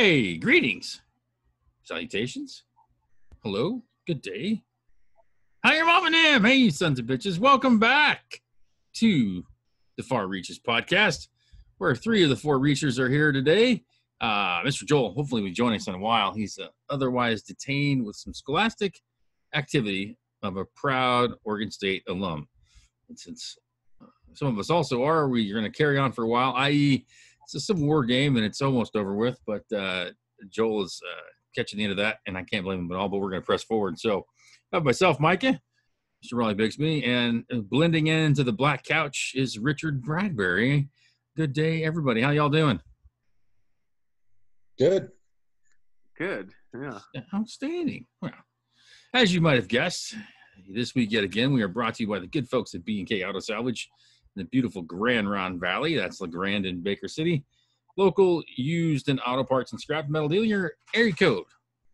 Hey, greetings, salutations, hello, good day. Hi, your mom and them. Hey, you sons of bitches. Welcome back to the Far Reaches podcast, where three of the four reachers are here today. Mr. Joel, hopefully, will join us in a while. He's otherwise detained with some scholastic activity of a proud Oregon State alum. And since some of us also are, we're going to carry on for a while, i.e., it's a Civil War game and it's almost over with, but Joel is catching the end of that, and I can't blame him at all, but we're going to press forward. So I have myself, Micah, Mr. Rawley Bixby, and blending into the black couch is Richard Bradbury. Good day, everybody. How y'all doing? Good. Yeah. Outstanding. Well, as you might have guessed, this week yet again, we are brought to you by the good folks at B&K Auto Salvage in the beautiful Grand Ronde Valley. That's LeGrand in Baker City. Local used and auto parts and scrap metal dealer. Area code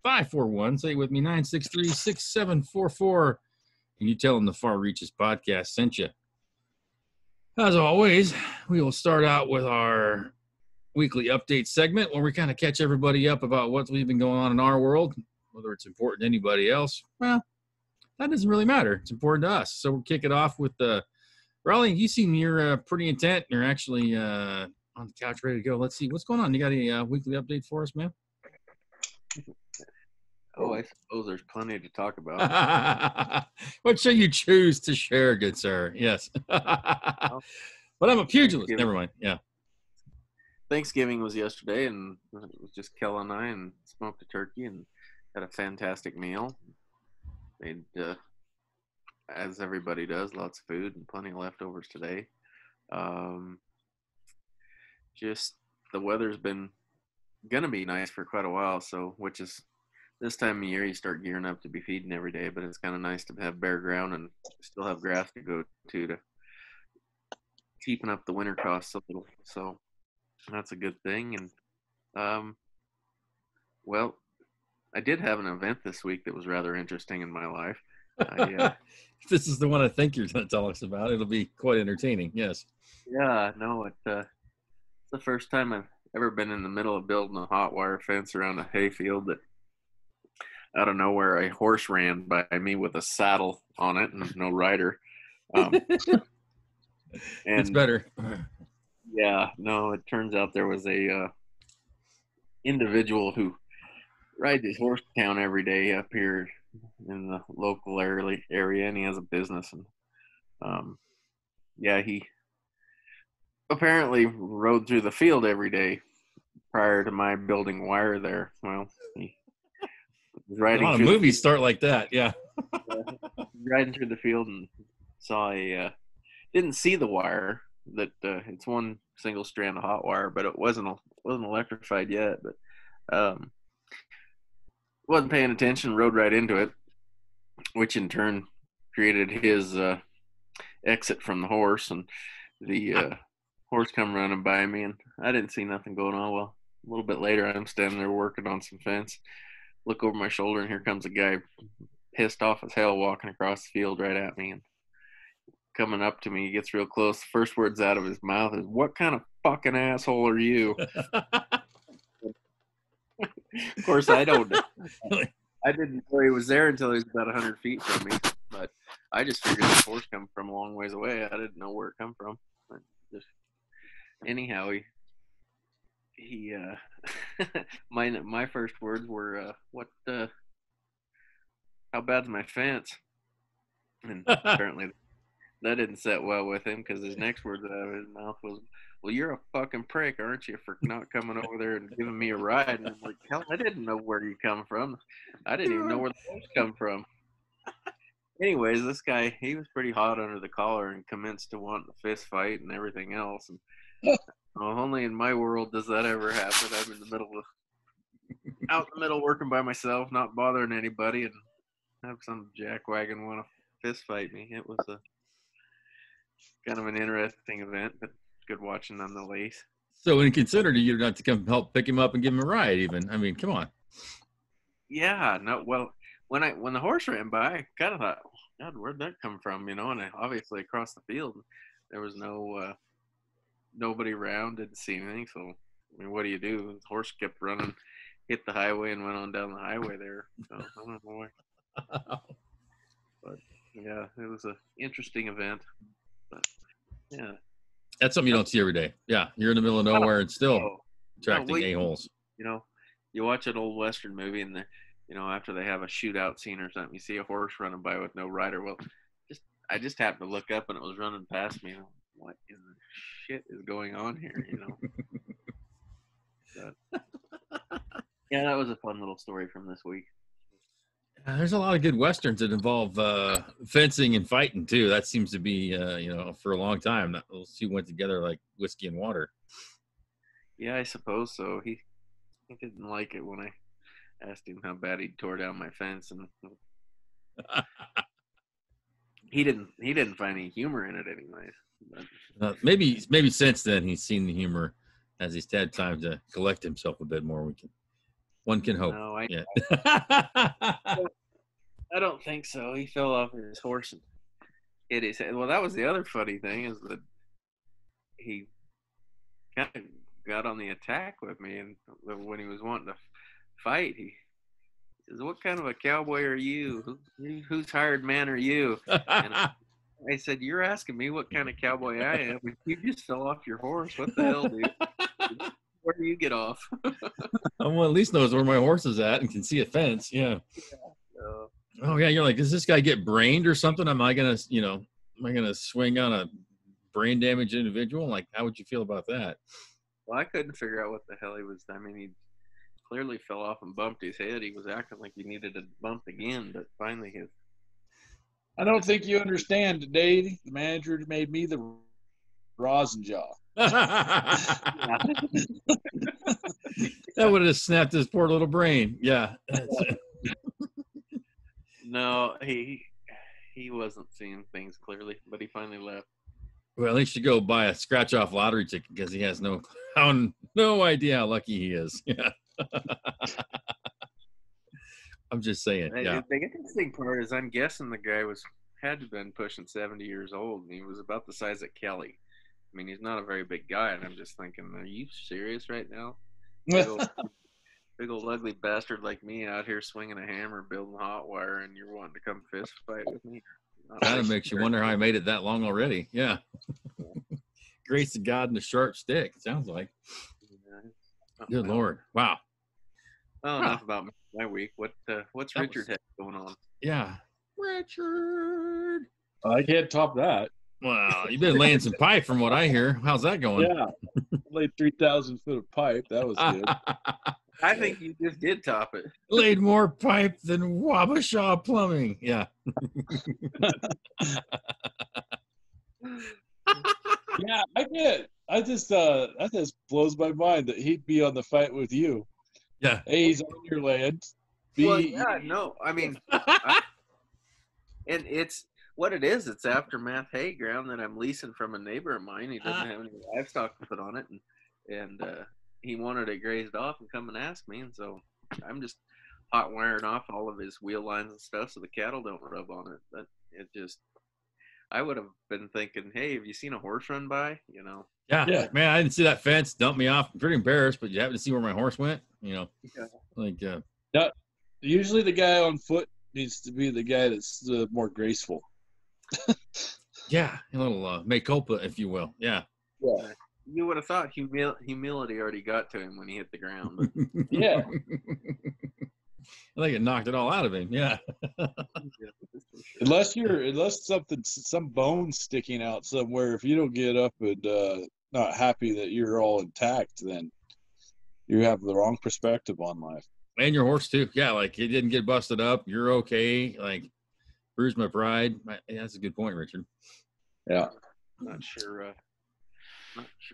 541. Say it with me, 963-6744. And you tell them the Far Reaches podcast sent you. As always, we will start out with our weekly update segment where we kind of catch everybody up about what's been going on in our world, whether it's important to anybody else. Well, that doesn't really matter. It's important to us. So we'll kick it off with Rally. You seem you're pretty intent. You're actually on the couch ready to go. Let's see. What's going on? You got a weekly update for us, man? Oh, I suppose there's plenty to talk about. What shall you choose to share, good sir? Yes. But I'm a pugilist. Never mind. Yeah. Thanksgiving was yesterday, and it was just Kel and I, and smoked a turkey and had a fantastic meal. Made, as everybody does, lots of food and plenty of leftovers today. Just the weather's been gonna be nice for quite a while, so which is this time of year you start gearing up to be feeding every day, but it's kind of nice to have bare ground and still have grass to go to keeping up the winter costs a little. So that's a good thing. And well, I did have an event this week that was rather interesting in my life. This is the one I think you're going to tell us about. It'll be quite entertaining. Yes. Yeah, no, it's the first time I've ever been in the middle of building a hot wire fence around a hayfield that out of nowhere a horse ran by me with a saddle on it and no rider. And it's better. Yeah, no, it turns out there was a individual who rides his horse to town every day up here in the local area, and he has a business. And yeah, he apparently rode through the field every day prior to my building wire there. Well, he was riding. A lot of movies start like that, yeah. Riding through the field and saw didn't see the wire. That it's one single strand of hot wire, but it wasn't electrified yet. But wasn't paying attention, rode right into it, which in turn created his exit from the horse, and the horse come running by me, and I didn't see nothing going on. Well, a little bit later, I'm standing there working on some fence, look over my shoulder, and here comes a guy pissed off as hell walking across the field right at me, and coming up to me, he gets real close. The first words out of his mouth is, "What kind of fucking asshole are you?" Of course, I don't know. I didn't know he was there until he was about 100 feet from me. But I just figured the horse come from a long ways away. I didn't know where it come from. But just anyhow, he my first words were, "What? How bad's my fence?" And apparently that didn't set well with him, because his next words out of his mouth was, "Well, you're a fucking prick, aren't you, for not coming over there and giving me a ride?" And I'm like, hell, I didn't know where you come from. I didn't even know where the horse come from. Anyways, this guy, he was pretty hot under the collar and commenced to want a fist fight and everything else. And well, only in my world does that ever happen. I'm out in the middle working by myself, not bothering anybody, and have some jackwagon want to fist fight me. It was kind of an interesting event, but good watching nonetheless. So when considered, you'd have to come help pick him up and give him a ride even. I mean, come on. Yeah, no, well, when the horse ran by, I kind of thought, God, where'd that come from? And obviously across the field, there was nobody around, didn't see anything. So I mean, what do you do? The horse kept running, hit the highway, and went on down the highway there. So I don't know why. But yeah, it was an interesting event. But yeah, That's something you don't see every day. Yeah, you're in the middle of nowhere and still attracting a-holes. You know, you watch an old Western movie and after they have a shootout scene or something, you see a horse running by with no rider. Well, I just happened to look up and it was running past me. What in the shit is going on here? But, yeah, that was a fun little story from this week. There's a lot of good Westerns that involve fencing and fighting, too. That seems to be, for a long time. Those two went together like whiskey and water. Yeah, I suppose so. He didn't like it when I asked him how bad he tore down my fence, and he didn't find any humor in it anyways. But, maybe since then he's seen the humor as he's had time to collect himself a bit more. One can hope. No, yeah. I don't think so. He fell off his horse and hit his head. Well, that was the other funny thing is that he kind of got on the attack with me, and when he was wanting to fight, he says, "What kind of a cowboy are you? Whose hired man are you?" And I said, "You're asking me what kind of cowboy I am. You just fell off your horse. What the hell, dude? Where do you get off?" Well, at least knows where my horse is at and can see a fence. Yeah. Oh yeah, you're like, does this guy get brained or something? Am I gonna swing on a brain damaged individual? Like, how would you feel about that? Well, I couldn't figure out what the hell he was. I mean, he clearly fell off and bumped his head. He was acting like he needed to bump again, but finally I don't think you understand today. The manager made me the rosin jaw. That would have snapped his poor little brain. Yeah. No, he wasn't seeing things clearly, but he finally left. Well, at least you go buy a scratch-off lottery ticket because he has no idea how lucky he is. Yeah. I'm just saying. Yeah. The interesting part is I'm guessing the guy had to have been pushing 70 years old, and he was about the size of Kelly. I mean, he's not a very big guy, and I'm just thinking, are you serious right now? Big old ugly bastard like me out here swinging a hammer, building hot wire, and you're wanting to come fist fight with me? Kind of makes you wonder how I made it that long already. Yeah. Grace of God and a sharp stick, it sounds like. Good Lord. Wow. Oh, enough about my week. What's Richard had going on? Yeah. Richard. I can't top that. Well, you've been laying some pipe from what I hear. How's that going? Yeah. Laid 3,000 foot of pipe. That was good. I think you just did top it. Laid more pipe than Wabasha Plumbing. Yeah. Yeah, I did. I just that just blows my mind that he'd be on the fight with you. Yeah. A, he's on your land. B, well, yeah, no, I mean, and it's what it is. It's aftermath hay ground that I'm leasing from a neighbor of mine. He doesn't have any livestock to put on it, and he wanted it grazed off and come and ask me, and so I'm just hot wiring off all of his wheel lines and stuff so the cattle don't rub on it. But it just, I would have been thinking, hey, have you seen a horse run by? Yeah. Man, I didn't see that fence. Dumped me off. I'm pretty embarrassed, but you happen to see where my horse went? Yeah. Usually the guy on foot needs to be the guy that's more graceful. Yeah, a little mea culpa, if you will. Yeah. Yeah. You would have thought humility already got to him when he hit the ground. But. Yeah. I think it knocked it all out of him. Yeah. Unless some bone sticking out somewhere, if you don't get up and not happy that you're all intact, then you have the wrong perspective on life. And your horse too. Yeah, like it didn't get busted up. You're okay. Like bruised my pride. Yeah, that's a good point, Richard. Yeah. Not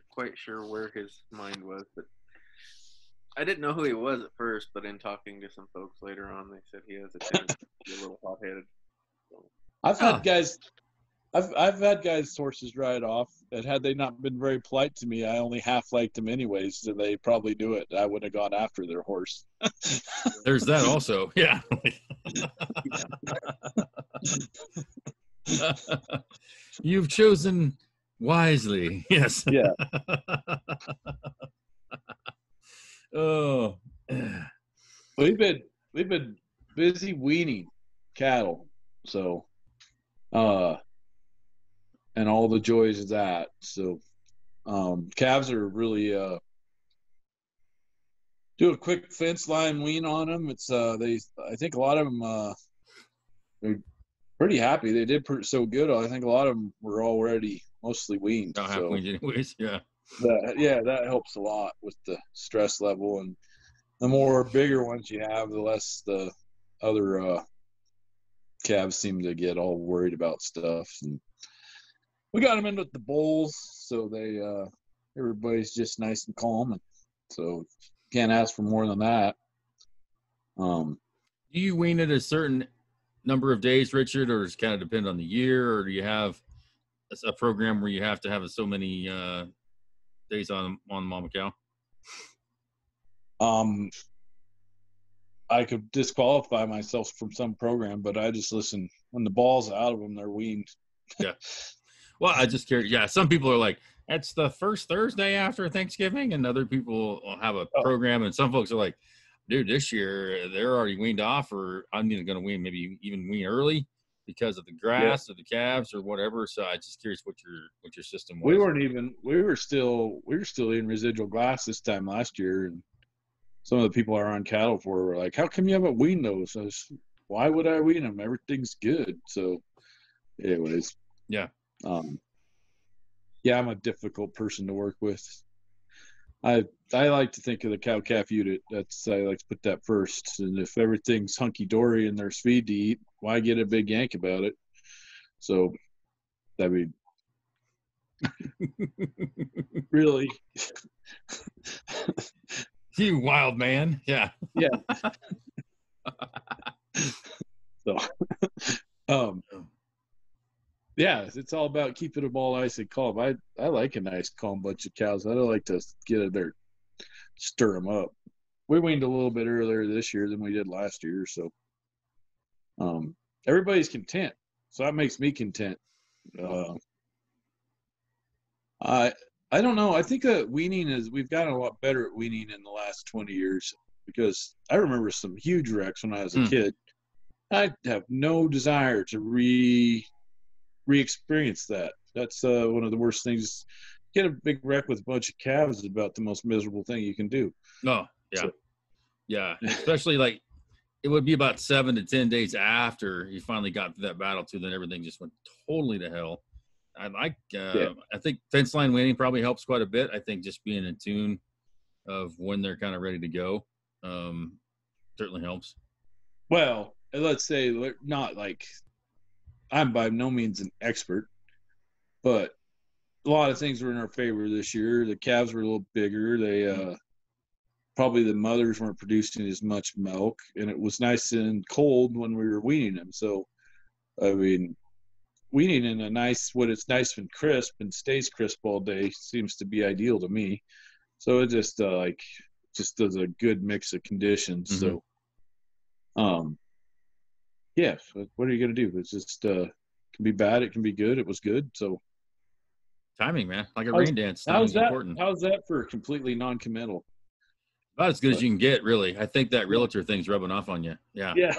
quite sure where his mind was, but I didn't know who he was at first, but in talking to some folks later on, they said he has a tendency to be a little hot-headed. So. I've had guys' horses ride off, and had they not been very polite to me, I only half liked them anyways, so they probably do it. I wouldn't have gone after their horse. There's that also. Yeah. You've chosen wisely. Yes. Yeah. Oh. We've been busy weaning cattle, so and all the joys of that. So calves are really do a quick fence line wean on them. It's I think a lot of them they're pretty happy. They did so good. I think a lot of them were already mostly weaned. Not half weaned anyways. Yeah. That helps a lot with the stress level, and the more bigger ones you have, the less the other calves seem to get all worried about stuff. And we got them in with the bulls, so they everybody's just nice and calm, and so can't ask for more than that. Do you wean at a certain number of days, Richard, or does it kind of depend on the year, or do you have a program where you have to have so many days on mama cow? I could disqualify myself from some program, but I just listen when the ball's out of them, they're weaned. Yeah. Well, I just curious. Yeah, some people are like, it's the first Thursday after Thanksgiving, and other people will have a program, and some folks are like, dude, this year they're already weaned off, or I'm either going to wean, maybe even wean early because of the grass or the calves or whatever. So I just curious what your system was. We were still in residual glass this time last year, and some of the people are on cattle for were like, how come you haven't weaned those? Why would I wean them? Everything's good. So anyways, yeah. I'm a difficult person to work with. I like to think of the cow-calf unit. I like to put that first. And if everything's hunky-dory and there's feed to eat, why get a big yank about it? So, I mean, really. You wild man. Yeah. Yeah. So, yeah, it's all about keeping them all nice and calm. I like a nice calm bunch of cows. I don't like to get in there, stir them up. We weaned a little bit earlier this year than we did last year, so everybody's content. So that makes me content. I don't know. I think weaning we've gotten a lot better at weaning in the last 20 years, because I remember some huge wrecks when I was a kid. I have no desire to re-experience that. That's one of the worst things. Get a big wreck with a bunch of calves is about the most miserable thing you can do. No, yeah. So, yeah, especially like it would be about 7 to 10 days after you finally got through that battle too, then everything just went totally to hell. I think fence line weaning probably helps quite a bit. I think just being in tune of when they're kind of ready to go certainly helps. Well, let's say not like I'm by no means an expert, but a lot of things were in our favor this year. The calves were a little bigger. They probably the mothers weren't producing as much milk, and it was nice and cold when we were weaning them. So, I mean, weaning in when it's nice and crisp and stays crisp all day seems to be ideal to me. So it just does a good mix of conditions. Mm-hmm. So, yeah, what are you going to do? It's just can be bad, it can be good. It was good. So timing, man, like a rain dance. How's that? Important. How's that for completely non-committal? About as good as you can get, really. I think that realtor thing's rubbing off on you. Yeah. Yeah.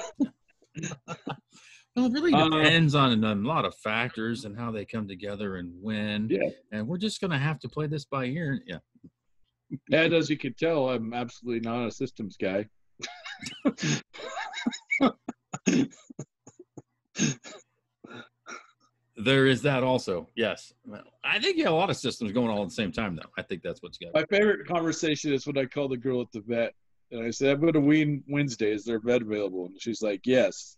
Well, it really depends on a lot of factors and how they come together and when. Yeah. And we're just going to have to play this by ear. Yeah. And as you can tell, I'm absolutely not a systems guy. There is that also. Yes. I think you have a lot of systems going all at the same time, though. I think that's what's got. My favorite conversation is when I call the girl at the vet and I said, I'm going to wean Wednesday. Is there a vet available? And she's like, yes.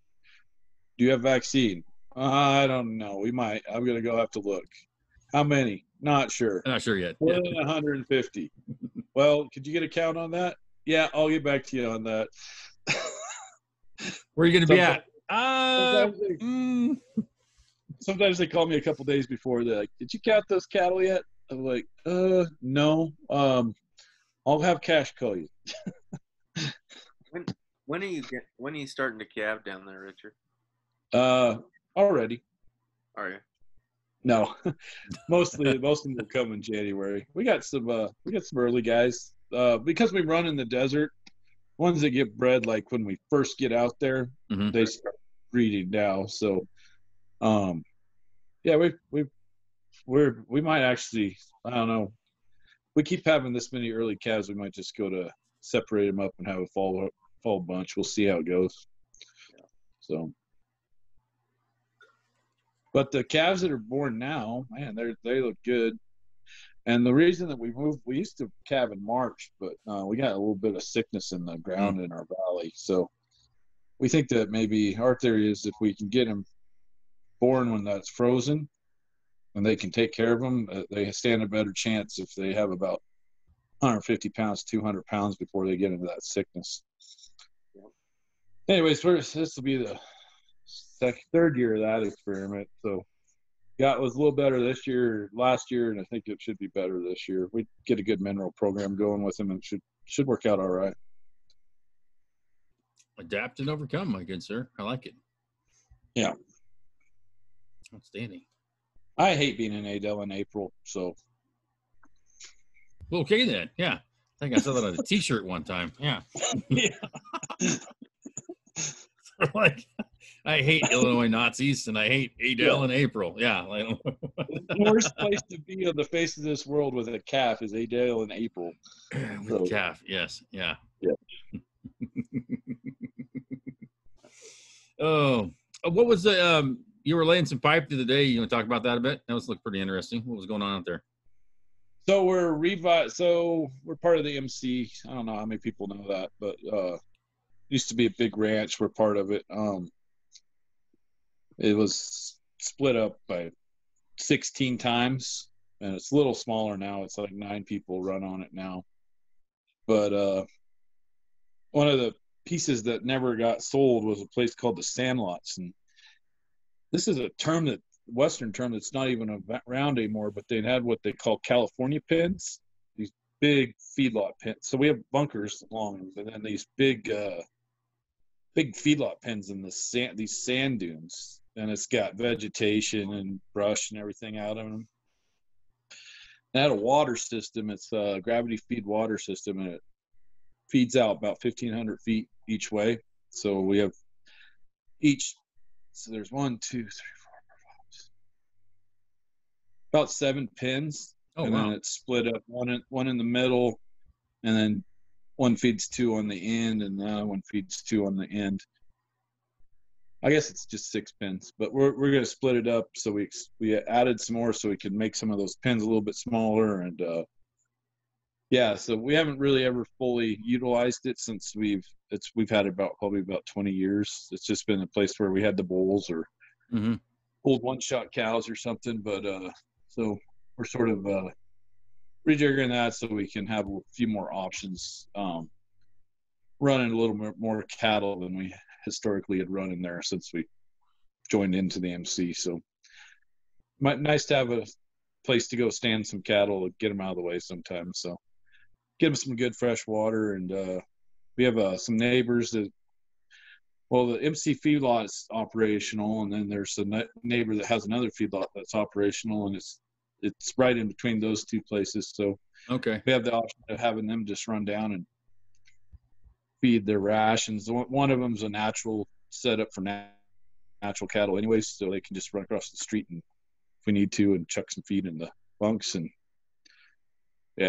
Do you have vaccine? I don't know. We might. I'm going to go have to look. How many? Not sure. Not sure yet. More than 150. Well, could you get a count on that? Yeah, I'll get back to you on that. Where are you going to be at? Sometimes they call me a couple days before. They're like, did you count those cattle yet? I'm like, no. I'll have Cash call you. When are you starting to calve down there, Richard? Already. Are you? No. most of them will come in January. We got some early guys. because we run in the desert, ones that get bred like when we first get out there, they start breeding now. So, yeah, we might actually, I don't know. We keep having this many early calves. We might just go to separate them up and have a fall bunch. We'll see how it goes. So, but the calves that are born now, man, they look good. And the reason that we moved, we used to calve in March, but we got a little bit of sickness in the ground in our valley. So we think that maybe our theory is if we can get them born when that's frozen and they can take care of them, they stand a better chance if they have about 150 pounds, 200 pounds before they get into that sickness. Anyways, this will be the third year of that experiment. So yeah, it was a little better last year, and I think it should be better this year. We get a good mineral program going with them, and it should work out all right. Adapt and overcome, my good sir. I like it. Yeah. Outstanding. I hate being in Adel in April, so. Well, okay then. Yeah. I think I saw that on a T-shirt one time. Yeah. Yeah. Like, I hate Illinois Nazis and I hate Adel in April. Yeah. Like, the worst place to be on the face of this world with a calf is Adel in April. With a calf, yes. Yeah. Yeah. Oh, what was the you were laying some pipe the other day? You want to talk about that a bit? That was looked pretty interesting. What was going on out there? So we're part of the MC. I don't know how many people know that, but used to be a big ranch. We're part of it. It was split up by 16 times, and it's a little smaller now. It's like 9 people run on it now. But one of the pieces that never got sold was a place called the Sandlots, and this is a Western term that's not even around anymore, but they had what they call California pens, these big feedlot pens. So we have bunkers along them, and then these big feedlot pens in these sand dunes, and it's got vegetation and brush and everything out of them. It had a water system. It's a gravity feed water system, and it feeds out about 1,500 feet each way. So we have so there's 1, 2, 3, 4, 5, about 7 pins. Oh, and wow. Then it's split up, one in the middle, and then one feeds 2 on the end, and the other one feeds 2 on the end. I guess it's just 6 pins, but we're going to split it up. So we added some more so we could make some of those pins a little bit smaller. And so we haven't really ever fully utilized it since we've had probably about 20 years. It's just been a place where we had the bulls or old one-shot cows or something. But so we're sort of rejiggering that so we can have a few more options, running a little bit more cattle than we historically had run in there since we joined into the MC. So nice to have a place to go stand some cattle, get them out of the way sometimes. So get them some good fresh water. And we have some neighbors the MC feedlot is operational, and then there's a neighbor that has another feedlot that's operational, and it's right in between those two places. So okay, we have the option of having them just run down and feed their rations. One of them's a natural setup for natural cattle anyways, so they can just run across the street and if we need to and chuck some feed in the bunks. And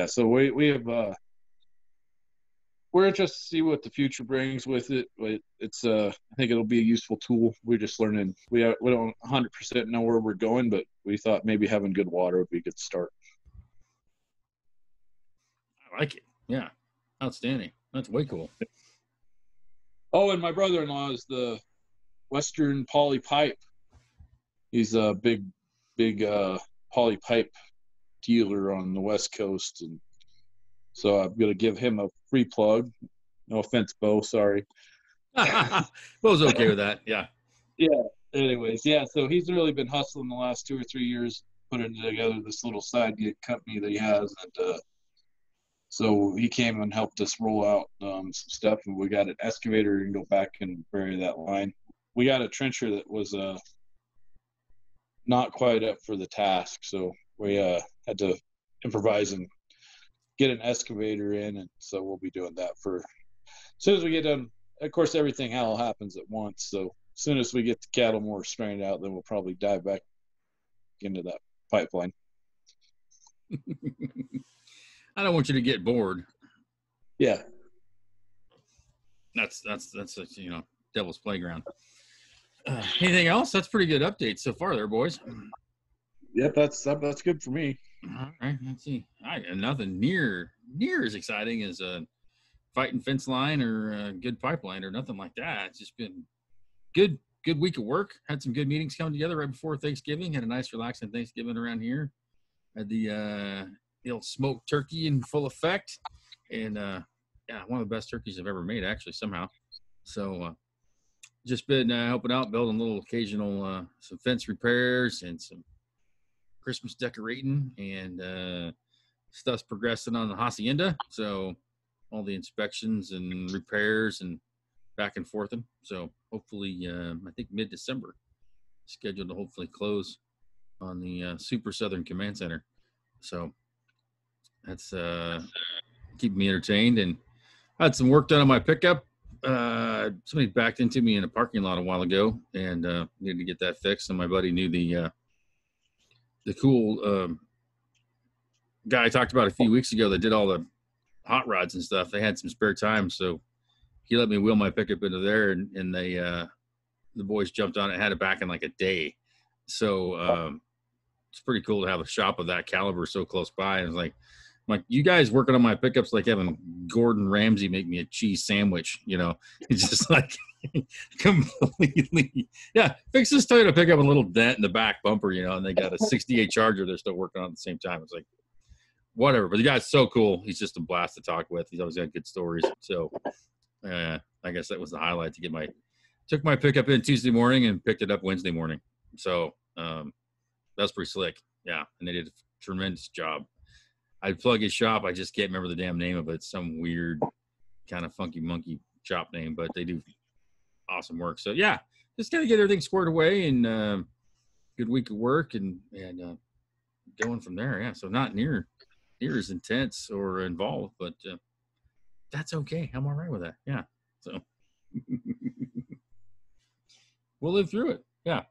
so we have we're interested to see what the future brings with it. It's I think it'll be a useful tool. We're just learning. We don't 100% know where we're going, but we thought maybe having good water would be a good start. I like it. Yeah, outstanding. That's way cool. Oh, and my brother-in-law is the Western poly pipe. He's a big poly pipe dealer on the West Coast, and so I'm going to give him a free plug. No offense, Bo. Sorry. Bo's okay with that. Yeah. Yeah. Anyways, so he's really been hustling the last 2 or 3 years, putting together this little side gig company that he has. And so he came and helped us roll out some stuff, and we got an excavator and go back and bury that line. We got a trencher that was not quite up for the task, so we had to improvise and get an excavator in, and so we'll be doing that for as soon as we get done. Of course, everything all happens at once, so as soon as we get the cattle more strained out, then we'll probably dive back into that pipeline. I don't want you to get bored. Yeah. That's devil's playground. Anything else? That's pretty good update so far there, boys. Yep, that's good for me. All right, let's see. Nothing near as exciting as a fighting fence line or a good pipeline or nothing like that. It's just been good week of work. Had some good meetings come together right before Thanksgiving. Had a nice relaxing Thanksgiving around here. Had the old smoked turkey in full effect, and one of the best turkeys I've ever made, actually, somehow. So just been helping out, building little occasional some fence repairs and some Christmas decorating, and stuff's progressing on the hacienda. So all the inspections and repairs and back and forth. So hopefully, I think mid-December, scheduled to hopefully close on the Super Southern Command Center. So that's keeping me entertained. And I had some work done on my pickup. Somebody backed into me in a parking lot a while ago, and needed to get that fixed. And my buddy knew the cool guy I talked about a few weeks ago that did all the hot rods and stuff. They had some spare time, so he let me wheel my pickup into there, and they the boys jumped on it, had it back in like a day. So it's pretty cool to have a shop of that caliber so close by. And it's like, you guys working on my pickups like having Gordon Ramsay make me a cheese sandwich, It's just like completely, fix this Toyota pickup, a little dent in the back bumper, and they got a 68 Charger they're still working on at the same time. It's like, whatever. But the guy's so cool. He's just a blast to talk with. He's always got good stories. So I guess that was the highlight to took my pickup in Tuesday morning and picked it up Wednesday morning. So that's pretty slick. Yeah. And they did a tremendous job. I'd plug his shop. I just can't remember the damn name of it. It's some weird kind of funky monkey shop name, but they do awesome work. So yeah, just got to get everything squared away, and good week of work and going from there. Yeah. So not near as intense or involved, but that's okay. I'm all right with that. Yeah. So we'll live through it. Yeah.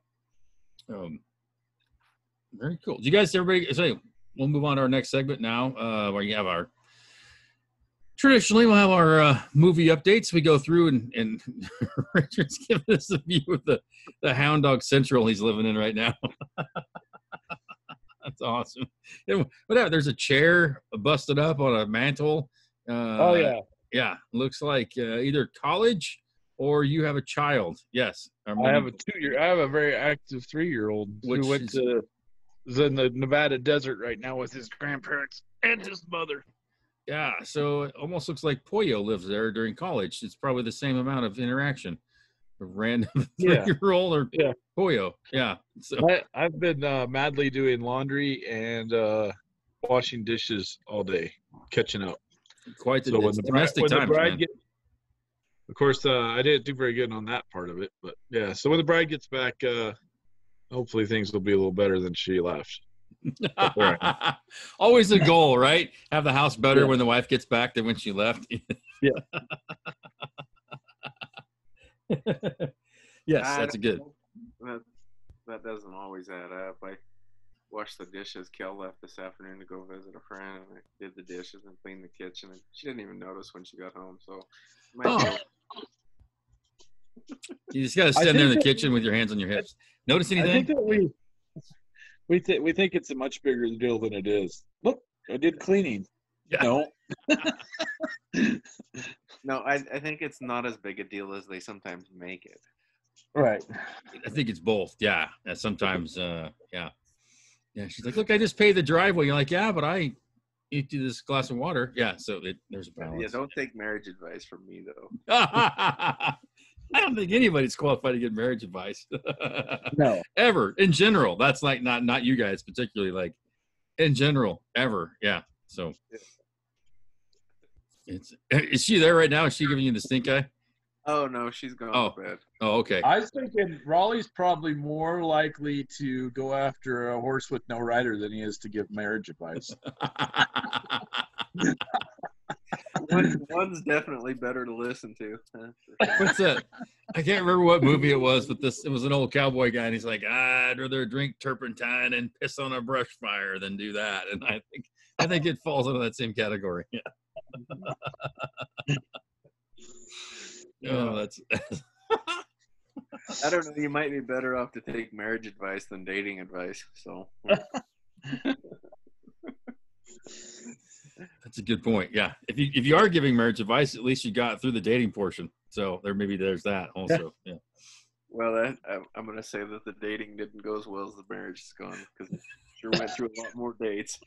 Very cool. Do you guys, everybody, say, we'll move on to our next segment now, where you have traditionally we'll have our movie updates. We go through and Richard's giving us a view of the Hound Dog Central he's living in right now. That's awesome. Whatever. There's a chair busted up on a mantle. Oh yeah. Yeah. Looks like either college or you have a child. Yes. I have a very active 3-year-old who is in the Nevada desert right now with his grandparents and his mother. Yeah, so it almost looks like Pollo lives there during college. It's probably the same amount of interaction. A random 3-year-old or Pollo. Yeah. So I've been madly doing laundry and washing dishes all day, catching up. Quite the domestic time, man. Of course, I didn't do very good on that part of it, but yeah. So when the bride gets back, hopefully things will be a little better than she left. Always a goal, right? Have the house better when the wife gets back than when she left. Yeah. Yes, that's a good. That doesn't always add up. I washed the dishes. Kel left this afternoon to go visit a friend, and I did the dishes and cleaned the kitchen, and she didn't even notice when she got home. So, you just got to stand there in the kitchen with your hands on your hips. Notice anything? I think that we think it's a much bigger deal than it is. Look, I did cleaning. Yeah. No. No, I think it's not as big a deal as they sometimes make it. Right. I think it's both. Yeah. And sometimes, yeah. She's like, look, I just paid the driveway. You're like, yeah, but I eat this glass of water. Yeah. So there's a balance. Yeah. Don't take marriage advice from me, though. I don't think anybody's qualified to get marriage advice. No. Ever. In general. That's like not you guys particularly, like in general, ever. Yeah. So is she there right now? Is she giving you the stink eye? Oh no, she's gone to bed. Oh, okay. I was thinking Rawley's probably more likely to go after a horse with no rider than he is to give marriage advice. One's definitely better to listen to. What's that? I can't remember what movie it was, but it was an old cowboy guy, and he's like, I'd rather drink turpentine and piss on a brush fire than do that. And I think it falls into that same category. Yeah. Oh, that's. I don't know. You might be better off to take marriage advice than dating advice. So. That's a good point. Yeah, if you are giving marriage advice, at least you got through the dating portion. So there's that also. Yeah. Well, I'm going to say that the dating didn't go as well as the marriage has gone because it sure went through a lot more dates.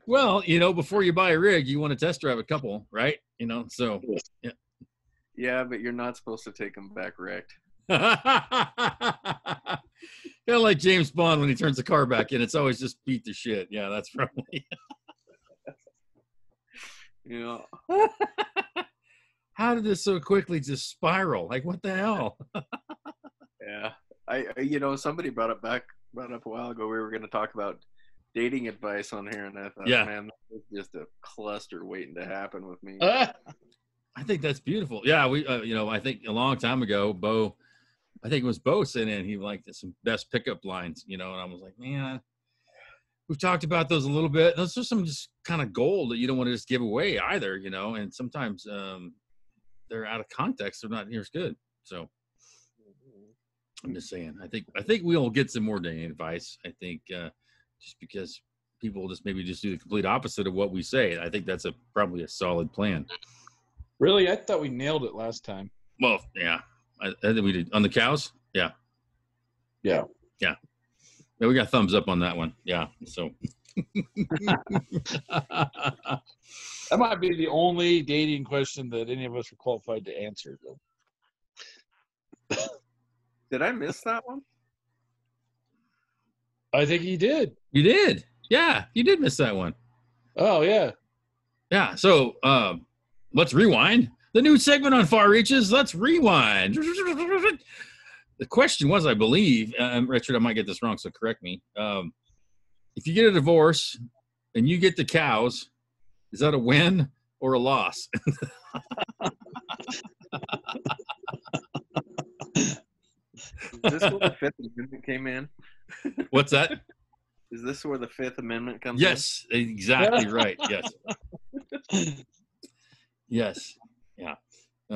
Well, before you buy a rig, you want to test drive a couple, right? So yeah. Yeah, but you're not supposed to take them back wrecked. Kind of like James Bond when he turns the car back in. It's always just beat the shit. Yeah, that's probably. Yeah. How did this so quickly just spiral? Like, what the hell? Yeah. Somebody brought up a while ago. We were going to talk about dating advice on here, and I thought, man, that was just a cluster waiting to happen with me. I think that's beautiful. Yeah, we, I think a long time ago, Bo. I think it was Bo sent in. He liked some best pickup lines, and I was like, man, we've talked about those a little bit. Those are some just kind of gold that you don't want to just give away either, and sometimes they're out of context. They're not near as good. So I'm just saying, I think we'll get some more dating advice. I think just because people just maybe just do the complete opposite of what we say. I think that's probably a solid plan. Really? I thought we nailed it last time. Well, yeah. I think we did on the cows. Yeah. Yeah. Yeah. Yeah, we got thumbs up on that one. Yeah. So that might be the only dating question that any of us are qualified to answer, though. Did I miss that one? I think you did. You did. Yeah, you did miss that one. Oh, yeah. Yeah. So let's rewind. The new segment on Far Reaches, Let's Rewind. The question was, I believe, Richard, I might get this wrong, so correct me. If you get a divorce and you get the cows, is that a win or a loss? Is this where the Fifth Amendment came in? What's that? Is this where the Fifth Amendment comes in? Yes, exactly right. Yes. Yes. Yeah. I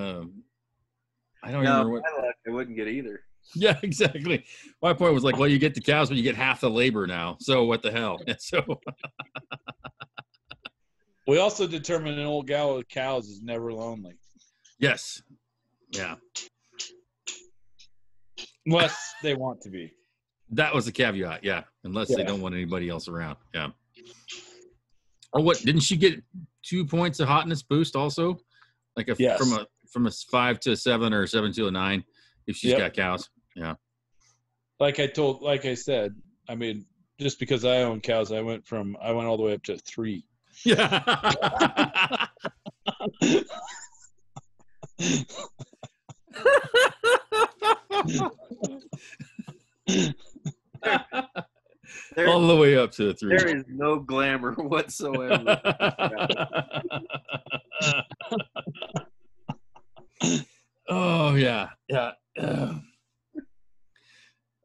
don't remember what. I wouldn't get either. Yeah, exactly. My point was like, well, you get the cows, but you get half the labor now. So what the hell? So we also determined an old gal with cows is never lonely. Yes. Yeah. Unless they want to be. That was the caveat. Yeah. Unless they don't want anybody else around. Yeah. Or what? Didn't she get 2 points of hotness boost also? Like from a 5 to a 7 or a 7 to a 9 if she's got cows. Yeah. Like I said, I mean, just because I own cows, I went all the way up to 3. Yeah. All the way up to 3. There is no glamour whatsoever. Oh yeah.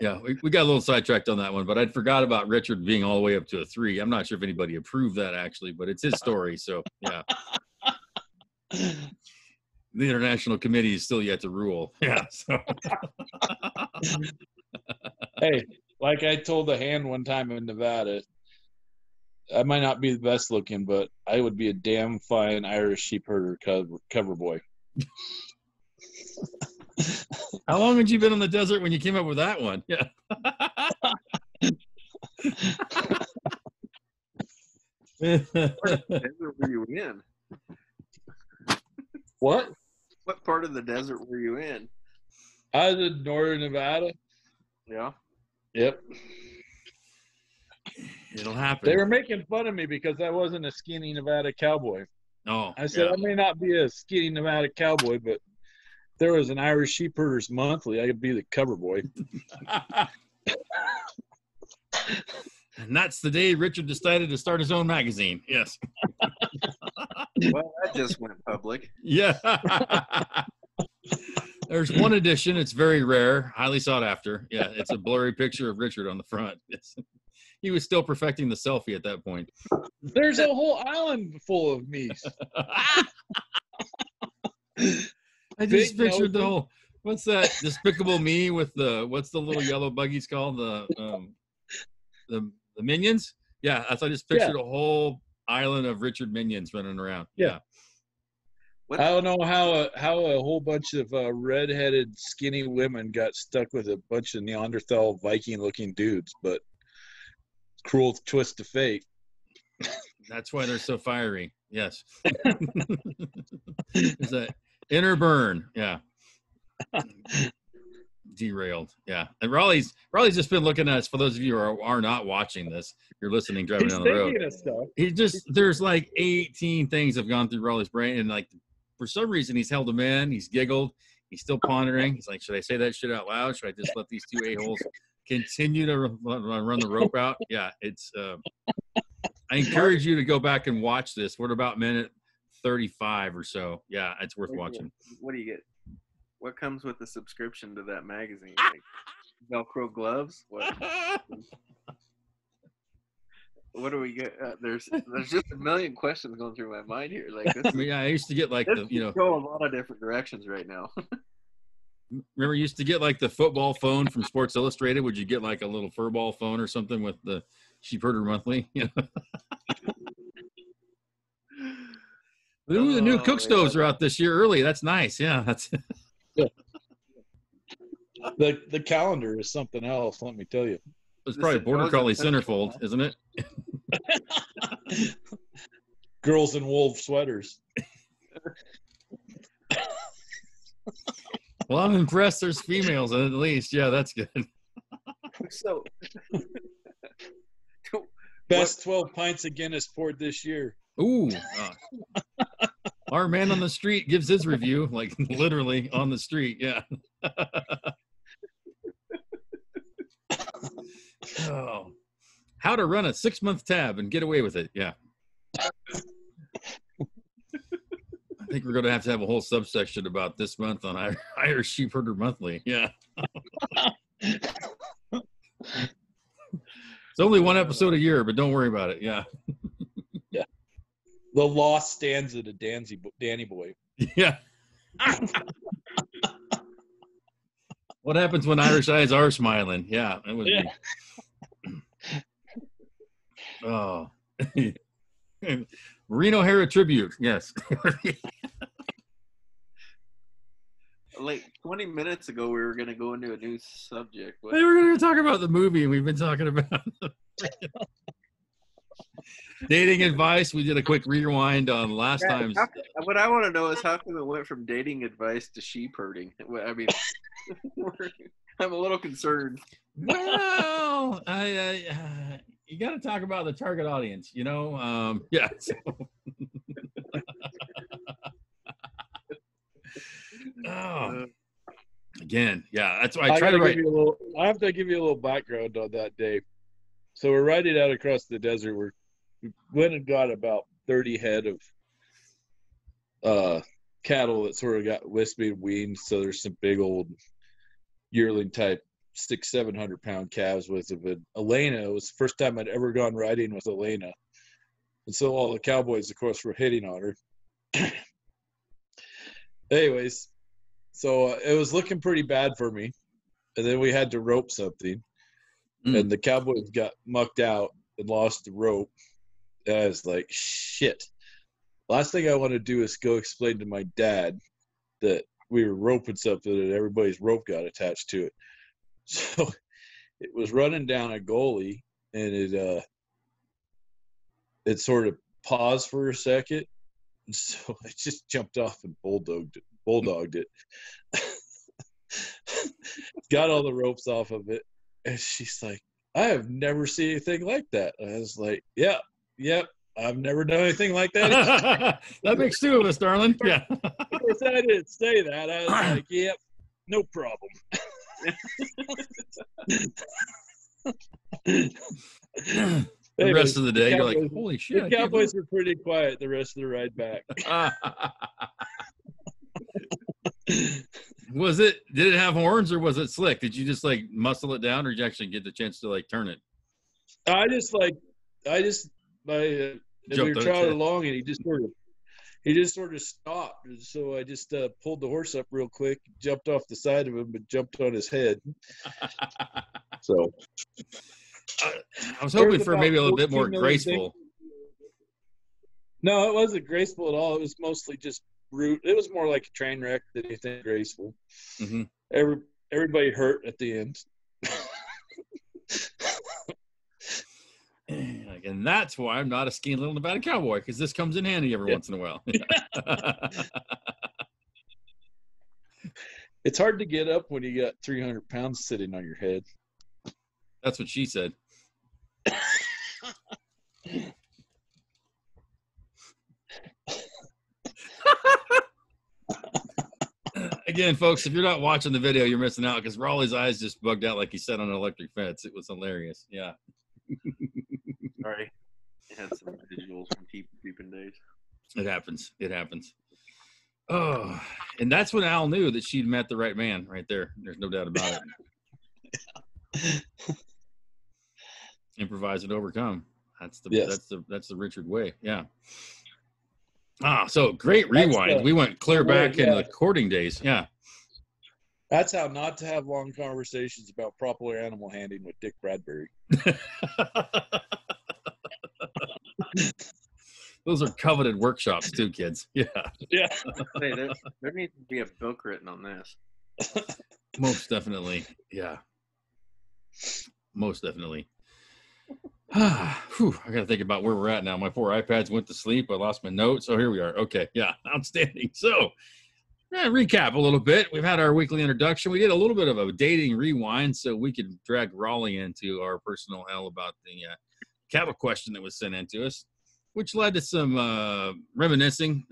Yeah, we got a little sidetracked on that one, but I'd forgot about Richard being all the way up to a 3. I'm not sure if anybody approved that actually, but it's his story. So yeah. The international committee is still yet to rule. Yeah. So. Hey, like I told the hand one time in Nevada, I might not be the best looking, but I would be a damn fine Irish sheep herder cover boy. How long had you been on the desert when you came up with that one? Yeah. What desert were you in? What? What part of the desert were you in? I was in northern Nevada. Yeah. Yep. It'll happen. They were making fun of me because I wasn't a skinny Nevada cowboy. Oh. I said, I may not be a skinny Nevada cowboy, but if there was an Irish Sheep Herders Monthly, I could be the cover boy. And that's the day Richard decided to start his own magazine. Yes. Well, that just went public. Yeah. There's one edition. It's very rare, highly sought after. Yeah, it's a blurry picture of Richard on the front. He was still perfecting the selfie at that point. There's a whole island full of me. I just pictured the whole. What's that Despicable Me with what's the little yellow buggies called? The Minions? Yeah, I just pictured a whole island of Richard Minions running around. Yeah. I don't know how a whole bunch of redheaded skinny women got stuck with a bunch of Neanderthal Viking-looking dudes, but cruel twist of fate. That's why they're so fiery. Yes. Is that inner burn? Yeah. Derailed. Yeah. And Rawley's just been looking at us. For those of you who are not watching this, you're listening, driving down the road. There's like 18 things have gone through Rawley's brain, and like for some reason he's held them in. He's giggled. He's still pondering. He's like, should I say that shit out loud? Should I just let these two a-holes continue to run the rope out? Yeah. It's. I encourage you to go back and watch this. We're at about minute 35 or so. Yeah, it's worth watching. What do you get? What comes with the subscription to that magazine? Like Velcro gloves? What do we get? There's just a million questions going through my mind here. Like this. I used to get like go a lot of different directions right now. Remember, you used to get like the football phone from Sports Illustrated. Would you get like a little furball phone or something with the Sheepherder Monthly? Ooh, the new cook stoves are out this year early. That's nice. Yeah, that's. The calendar is something else. Let me tell you. It's probably Border Collie centerfold, isn't it? Girls in wolf sweaters. Well, I'm impressed. There's females at least. Yeah, that's good. So, best 12 pints of Guinness poured this year. Ooh. Our man on the street gives his review, like literally on the street. Yeah. Oh, how to run a 6-month tab and get away with it. Yeah. I think we're going to have a whole subsection about this month on Irish Sheepherder Monthly. Yeah. It's only one episode a year, but don't worry about it. Yeah. Yeah. The lost stanza to Danny Boy. Yeah. What happens when Irish eyes are smiling? Yeah. That would be. Oh. Marino Hera tribute. Yes. Like 20 minutes ago, we were going to go into a new subject. We were going to talk about the movie we've been talking about. Dating advice. We did a quick rewind on last time's. What I want to know is how come it went from dating advice to sheep herding? I mean, I'm a little concerned. Well, you got to talk about the target audience, Yeah. So. Oh. Again, yeah. That's why I try to write. I have to give you a little background on that day. So we're riding out across the desert. We went and got about 30 head of cattle that sort of got wispy and weaned. So there's some big old yearling type 600-700 pound calves with it. Elena, it was the first time I'd ever gone riding with Elena. And so all the cowboys, of course, were hitting on her. Anyways, so it was looking pretty bad for me. And then we had to rope something. And the cowboys got mucked out and lost the rope. And I was like, shit. Last thing I want to do is go explain to my dad that we were roping something and everybody's rope got attached to it. So it was running down a gully, and it sort of paused for a second. And so I just jumped off and bulldogged it. Got all the ropes off of it. And she's like, I have never seen anything like that. And I was like, yep, I've never done anything like that. That makes two of us, darling. Yeah. Of course, I didn't say that. I was like, yep, no problem. The Anyways, rest of the day, you're like, Cowboys- holy shit. The Cowboys were pretty quiet the rest of the ride back. Did it have horns or was it slick? Did you just like muscle it down or did you actually get the chance to like turn it? As we Jumped on its trotted head. along, and he just sort of stopped. And so I just pulled the horse up real quick, jumped off the side of him, but jumped on his head. So I was hoping There's for about maybe a little bit 14 more million graceful. no, it wasn't graceful at all. It was mostly just root. It was more like a train wreck than anything graceful. Mm-hmm. Everybody hurt at the end. And that's why I'm not a skinny little Nevada cowboy, because this comes in handy every once in a while. It's hard to get up when you got 300 pounds sitting on your head. That's what she said. Again, folks, if you're not watching the video, you're missing out because Rawley's eyes just bugged out like he said on an electric fence. It was hilarious. Yeah. Sorry. I had some visuals from peeping days. It happens. It happens. Oh, and that's when Al knew that she'd met the right man right there. There's no doubt about it. Improvise and overcome. That's the Richard way. Yeah. So great rewind. We went clear back into the courting days. Yeah. That's how not to have long conversations about proper animal handling with Dick Bradbury. Those are coveted workshops too, kids. Yeah. Yeah. Hey, there needs to be a book written on this. Most definitely. Yeah. Most definitely. Whew, I got to think about where we're at now. My 4 iPads went to sleep. I lost my notes. So here we are. Okay. Yeah. Outstanding. So recap a little bit. We've had our weekly introduction. We did a little bit of a dating rewind so we could drag Rawley into our personal hell about the cattle question that was sent in to us, which led to some reminiscing.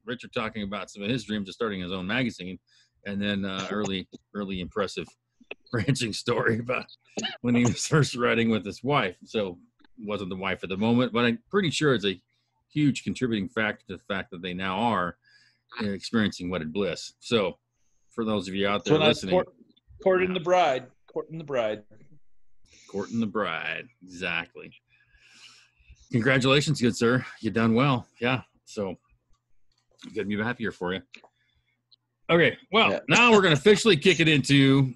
Richard talking about some of his dreams of starting his own magazine, and then early impressive ranching story about when he was first riding with his wife. So wasn't the wife at the moment, but I'm pretty sure it's a huge contributing factor to the fact that they now are experiencing wedded bliss. So for those of you out there listening, courting the bride. Exactly. Congratulations, good sir. You done well. Yeah. So good to be happy here for you. Okay. Well, now we're going to officially kick it into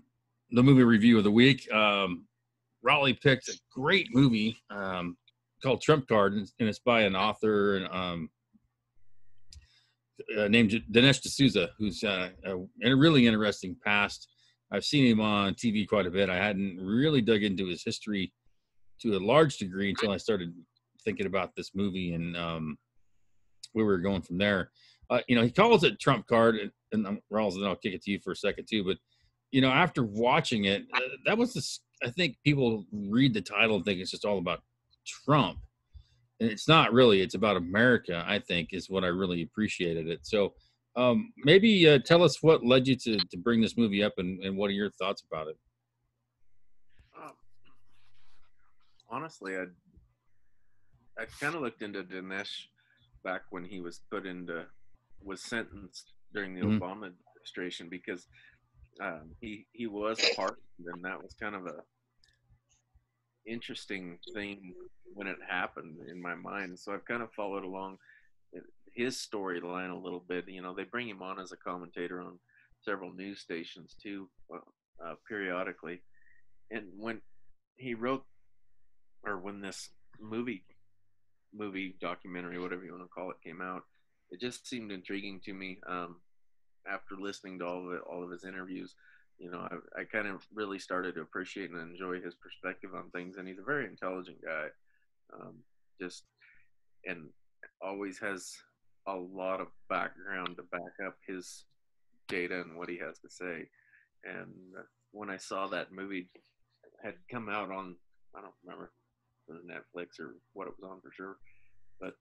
the movie review of the week. Rawley picked a great movie called Trump Card, and it's by an author named Dinesh D'Souza, who's a really interesting past. I've seen him on TV quite a bit. I hadn't really dug into his history to a large degree until I started thinking about this movie and where we were going from there. He calls it Trump Card, and Rawls, then I'll kick it to you for a second too. But after watching it, that was I think people read the title and think it's just all about Trump, and it's not really. It's about America, I think, is what I really appreciated it. So maybe tell us what led you to bring this movie up, and what are your thoughts about it? Honestly, I kind of looked into Dinesh back when he was sentenced during the Obama administration, because he was a partisan, and that was kind of a interesting thing when it happened in my mind. So I've kind of followed along his storyline a little bit. They bring him on as a commentator on several news stations too, periodically. And when he wrote, or when this movie documentary, whatever you want to call it, came out, it just seemed intriguing to me. After listening to all of his interviews, I kind of really started to appreciate and enjoy his perspective on things. And he's a very intelligent guy, and always has a lot of background to back up his data and what he has to say. And when I saw that movie had come out on, I don't remember if it was Netflix or what it was on for sure, but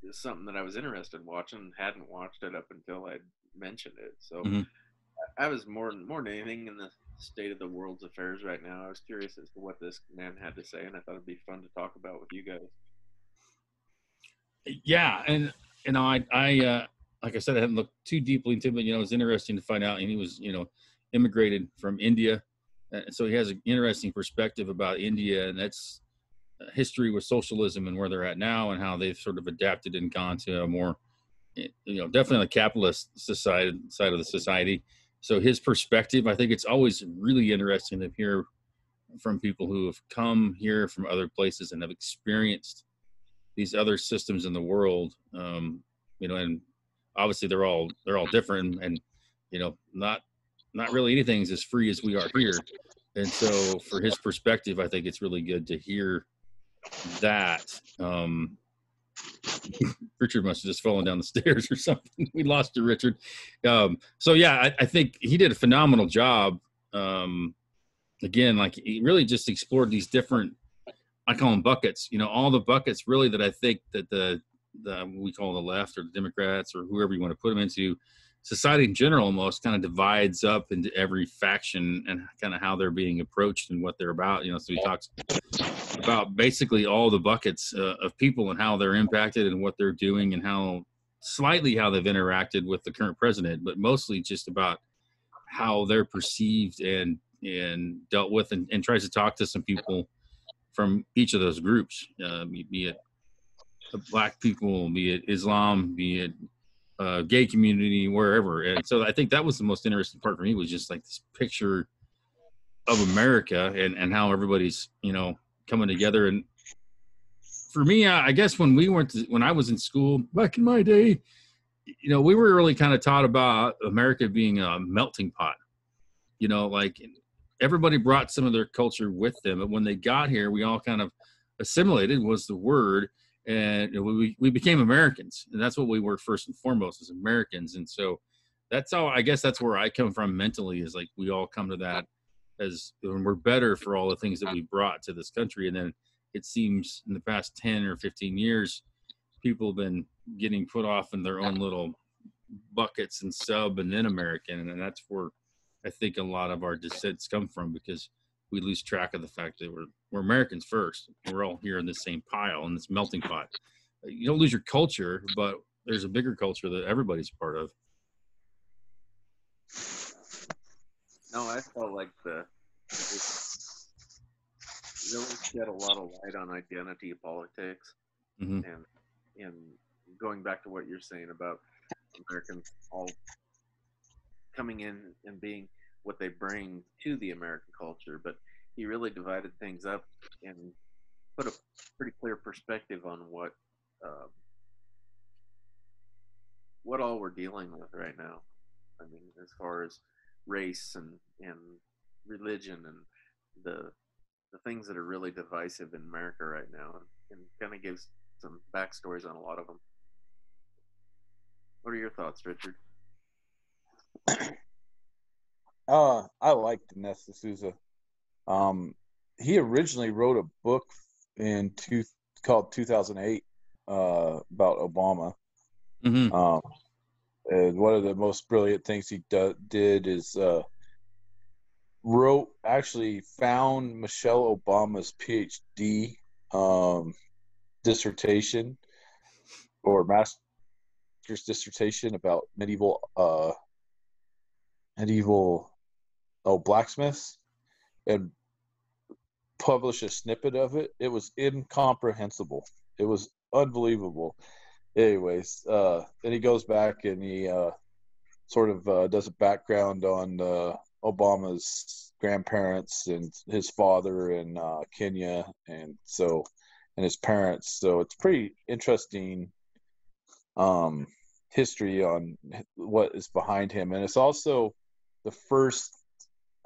it's something that I was interested in watching. Hadn't watched it up until I mentioned it. So I was more than anything in the state of the world's affairs right now. I was curious as to what this man had to say, and I thought it'd be fun to talk about with you guys. Yeah, and like I said, I hadn't looked too deeply into it, but it was interesting to find out. And he was, immigrated from India, so he has an interesting perspective about India, and that's history with socialism and where they're at now, and how they've sort of adapted and gone to a more, definitely the capitalist side of the society. So his perspective, I think it's always really interesting to hear from people who have come here from other places and have experienced these other systems in the world. And obviously they're all different, and not really anything's as free as we are here. And so for his perspective, I think it's really good to hear that. Richard must have just fallen down the stairs or something. We lost you, Richard. So yeah, I think he did a phenomenal job. Again, like he really just explored these different, I call them buckets, all the buckets really that I think that the we call the left or the Democrats or whoever you want to put them into, society in general almost kind of divides up into every faction and kind of how they're being approached and what they're about. So he talks about basically all the buckets of people and how they're impacted and what they're doing and how they've interacted with the current president, but mostly just about how they're perceived and dealt with, and tries to talk to some people from each of those groups, be it Black people, be it Islam, be it gay community, wherever. And so I think that was the most interesting part for me, was just like this picture of America and how everybody's, coming together. And for me, I guess when I was in school back in my day, we were really kind of taught about America being a melting pot, like everybody brought some of their culture with them. But when they got here, we all kind of assimilated was the word. And we became Americans, and that's what we were first and foremost, as Americans. And so that's how, I guess that's where I come from mentally, is like we all come to that as when we're better for all the things that we brought to this country. And then it seems in the past 10 or 15 years, people have been getting put off in their own little buckets and and then American. And that's where I think a lot of our dissents come from, because we lose track of the fact that we're Americans first. We're all here in this same pile, in this melting pot. You don't lose your culture, but there's a bigger culture that everybody's part of. No, I felt like it really shed a lot of light on identity politics, Mm-hmm. and going back to what you're saying about Americans all coming in and being what they bring to the American culture, but he really divided things up and put a pretty clear perspective on what all we're dealing with right now. I mean, as far as race and religion and the things that are really divisive in America right now, and kind of gives some backstories on a lot of them. What are your thoughts, Richard? I liked Nesta Souza. He originally wrote a book called 2008 about Obama. Mm-hmm. And one of the most brilliant things he did is found Michelle Obama's PhD dissertation or master's dissertation about medieval blacksmiths, and published a snippet of it. It was incomprehensible. It was unbelievable. Anyways, then he goes back and he sort of does a background on Obama's grandparents and his father in Kenya, and his parents. So it's pretty interesting history on what is behind him. And it's also the first,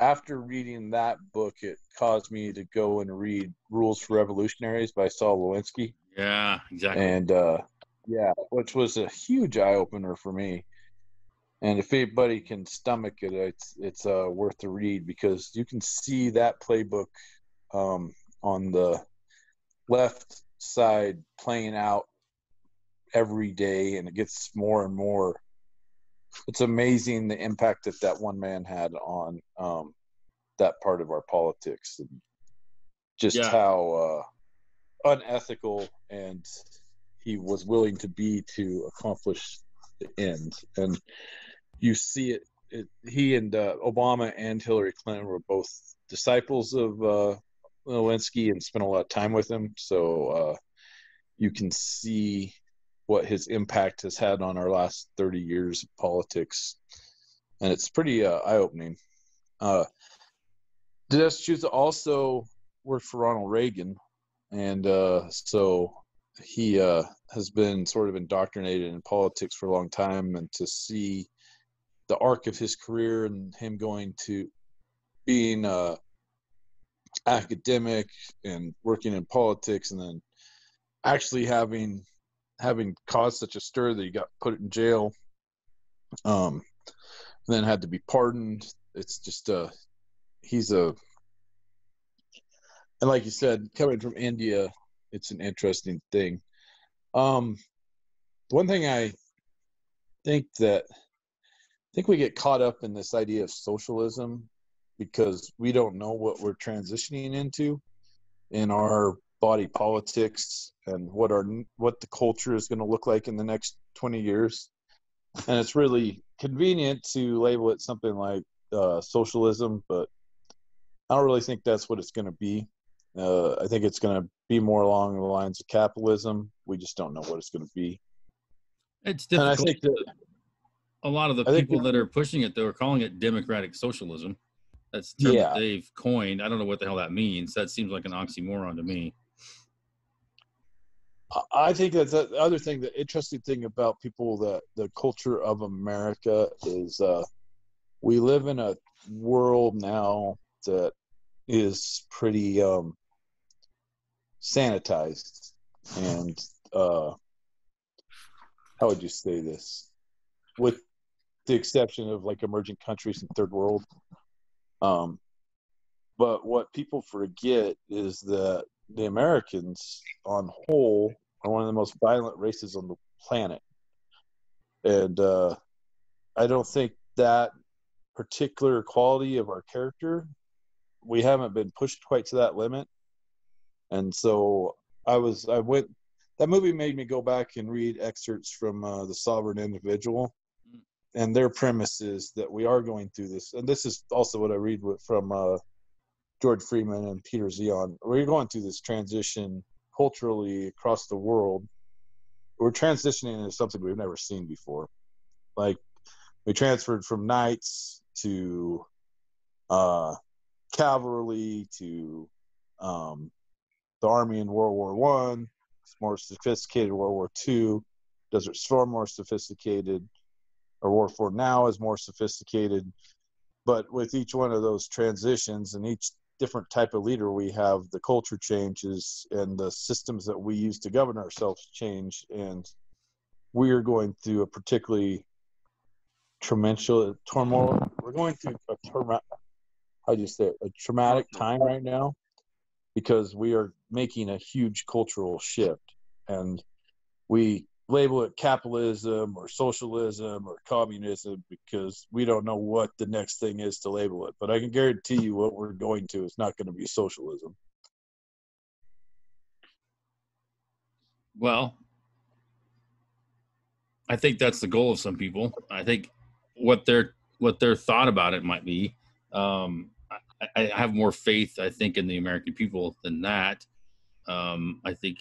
after reading that book, it caused me to go and read Rules for Revolutionaries by Saul Lewinsky. Yeah, exactly. And which was a huge eye-opener for me. And if anybody can stomach it, it's worth the read, because you can see that playbook on the left side playing out every day, and it gets more and more. It's amazing the impact that one man had on that part of our politics and just how unethical and he was willing to be to accomplish the end. And you see it he and Obama and Hillary Clinton were both disciples of Lewinsky and spent a lot of time with him. So you can see what his impact has had on our last 30 years of politics. And it's pretty eye-opening. Massachusetts also worked for Ronald Reagan. And so he has been sort of indoctrinated in politics for a long time. And to see the arc of his career and him going to being academic and working in politics and then actually having caused such a stir that he got put in jail, then had to be pardoned. It's just and like you said, coming from India, it's an interesting thing. One thing I think we get caught up in this idea of socialism because we don't know what we're transitioning into in our body politics and what the culture is going to look like in the next 20 years. And it's really convenient to label it something like socialism, but I don't really think that's what it's going to be. I think it's going to be more along the lines of capitalism. We just don't know what it's going to be. It's difficult. And I think that a lot of the people that are pushing it, though, are calling it democratic socialism. That's the term that they've coined. I don't know what the hell that means. That seems like an oxymoron to me. I think that's the other thing. The interesting thing about people, the culture of America is we live in a world now that is pretty sanitized. And how would you say this? With the exception of like emerging countries and third world. But what people forget is that the Americans on whole are one of the most violent races on the planet. And I don't think that particular quality of our character, we haven't been pushed quite to that limit. And so that movie made me go back and read excerpts from The Sovereign Individual. And their premise is that we are going through this. And this is also what I read from George Friedman and Peter Zion. We're going through this transition culturally across the world. We're transitioning into something we've never seen before. Like, we transferred from knights to cavalry to the army in World War I. It's more sophisticated World War II. Desert Storm more sophisticated. Our War IV now is more sophisticated. But with each one of those transitions and each different type of leader we have, the culture changes and the systems that we use to govern ourselves change. And we are going through a particularly traumatic turmoil. We're going through a traumatic time right now because we are making a huge cultural shift. And we label it capitalism or socialism or communism because we don't know what the next thing is to label it. But I can guarantee you what we're going to is not going to be socialism. Well, I think that's the goal of some people. I think what their thought about it might be. I have more faith, I think, in the American people than that. I think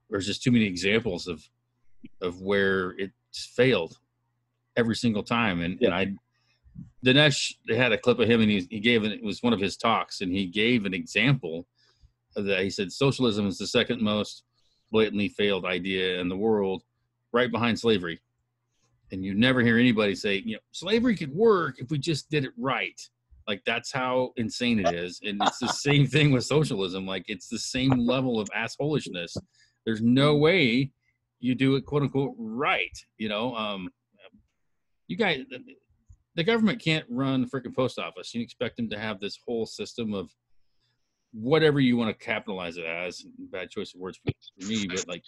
there's just too many examples of where it's failed every single time. And Dinesh, they had a clip of him and he gave it was one of his talks, and he gave an example of that. He said socialism is the second most blatantly failed idea in the world, right behind slavery. And you never hear anybody say, slavery could work if we just did it right. Like, that's how insane it is. And it's the same thing with socialism. Like, it's the same level of assholishness. There's no way you do it, quote unquote, right. You guys, the government can't run the freaking post office. You expect them to have this whole system of whatever you want to capitalize it as. Bad choice of words for me, but like,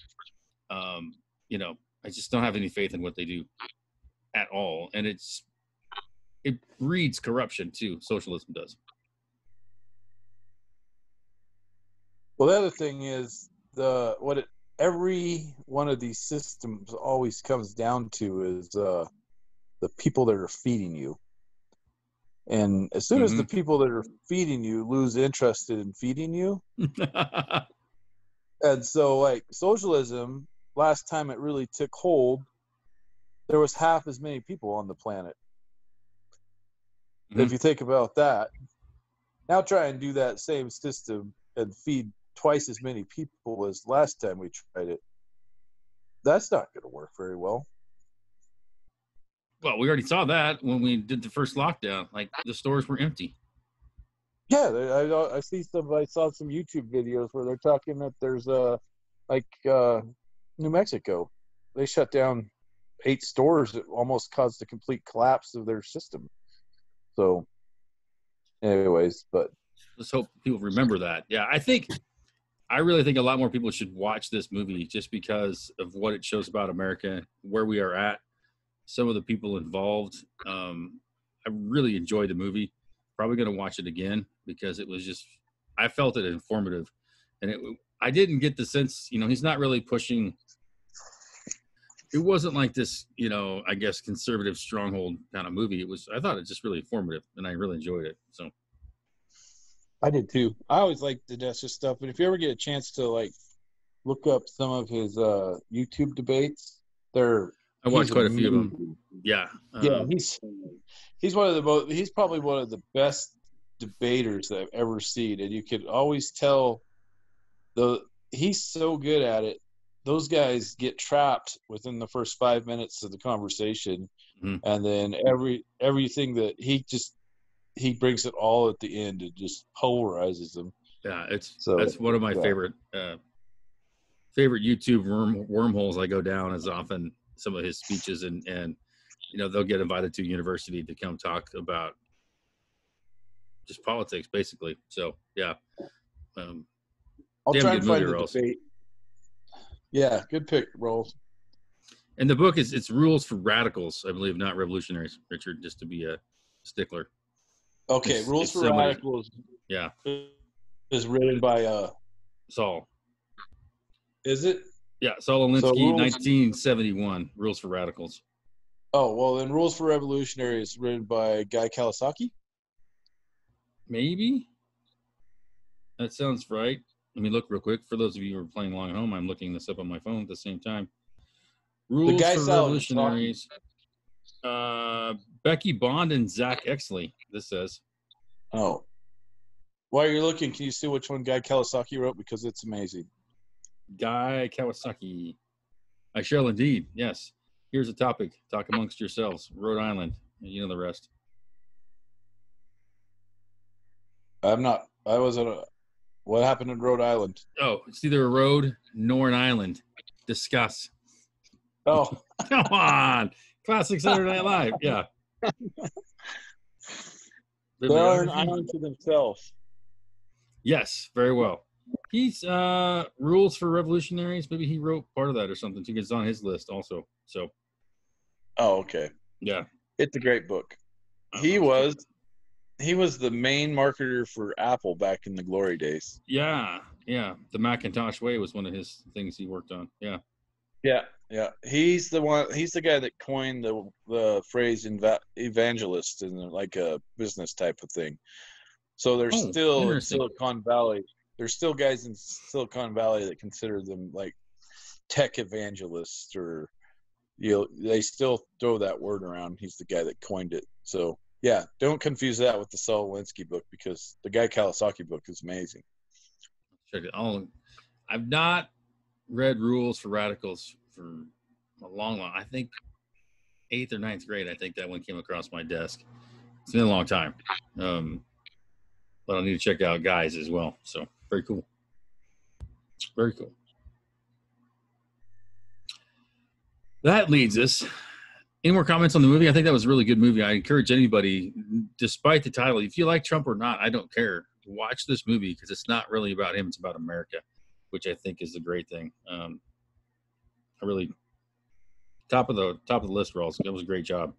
I just don't have any faith in what they do at all. And it breeds corruption too. Socialism does. Well, the other thing is every one of these systems always comes down to is the people that are feeding you. And as soon as the people that are feeding you lose interest in feeding you, and so like socialism, last time it really took hold, there was half as many people on the planet. If you think about that, now try and do that same system and feed twice as many people as last time we tried it. That's not going to work very well. Well, we already saw that when we did the first lockdown. Like, the stores were empty. Yeah, I saw some YouTube videos where they're talking that there's New Mexico, they shut down 8 stores that almost caused a complete collapse of their system. So, anyways, but Let's hope people remember that. Yeah, I really think a lot more people should watch this movie just because of what it shows about America, where we are at, some of the people involved. I really enjoyed the movie. Probably going to watch it again because it was just, I felt it informative. And I didn't get the sense, he's not really pushing. It wasn't like this, I guess, conservative stronghold kind of movie. I thought it just really informative and I really enjoyed it. So. I did too. I always like the Dessa stuff, but if you ever get a chance to like look up some of his YouTube debates, I watched quite a few of them. Yeah. Yeah, he's probably one of the best debaters that I've ever seen, and you could always tell he's so good at it. Those guys get trapped within the first 5 minutes of the conversation, and then everything that he brings it all at the end. It just polarizes them. Yeah, that's one of my favorite YouTube wormholes I go down is often some of his speeches and they'll get invited to university to come talk about just politics basically. So yeah. I'll try and find the debate. Yeah, good pick, Rawls. And the book it's Rules for Radicals, I believe, not Revolutionaries, Richard, just to be a stickler. Okay, Rules for Radicals. Yeah, is written by Saul. Is it? Yeah, Saul Alinsky, 1971. Rules for Radicals. Oh well, then Rules for Revolutionaries is written by Guy Kawasaki. Maybe. That sounds right. Let me look real quick. For those of you who are playing along at home, I'm looking this up on my phone at the same time. Rules for Revolutionaries. Becky Bond and Zach Exley, this says. Oh. While you're looking, can you see which one Guy Kawasaki wrote? Because it's amazing. Guy Kawasaki. I shall indeed, yes. Here's a topic. Talk amongst yourselves. Rhode Island. You know the rest. What happened in Rhode Island? Oh, it's neither a road nor an island. Discuss. Oh. Come on. Classic Saturday Night Live. Yeah. They're an island to themselves. Yes, very well. He's Rules for Revolutionaries. Maybe he wrote part of that or something too. It's on his list also. So. Oh, okay. Yeah. It's a great book. He was the main marketer for Apple back in the glory days. Yeah. Yeah. The Macintosh Way was one of his things he worked on. Yeah. Yeah. Yeah. He's the guy that coined the phrase evangelist in like a business type of thing. So there's still in Silicon Valley. There's still guys in Silicon Valley that consider them like tech evangelists, or they still throw that word around. He's the guy that coined it. So yeah, don't confuse that with the Saul Alinsky book, because the Guy Kawasaki book is amazing. Check it. I've not read Rules for Radicals for a long. I think 8th or 9th grade. I think that one came across my desk. It's been a long time. But I need to check out Guys as well. So very cool. Very cool. That leads us. Any more comments on the movie? I think that was a really good movie. I encourage anybody, despite the title, if you like Trump or not, I don't care. Watch this movie because it's not really about him. It's about America, which I think is the great thing. I really top of the list, Rawls. That was a great job.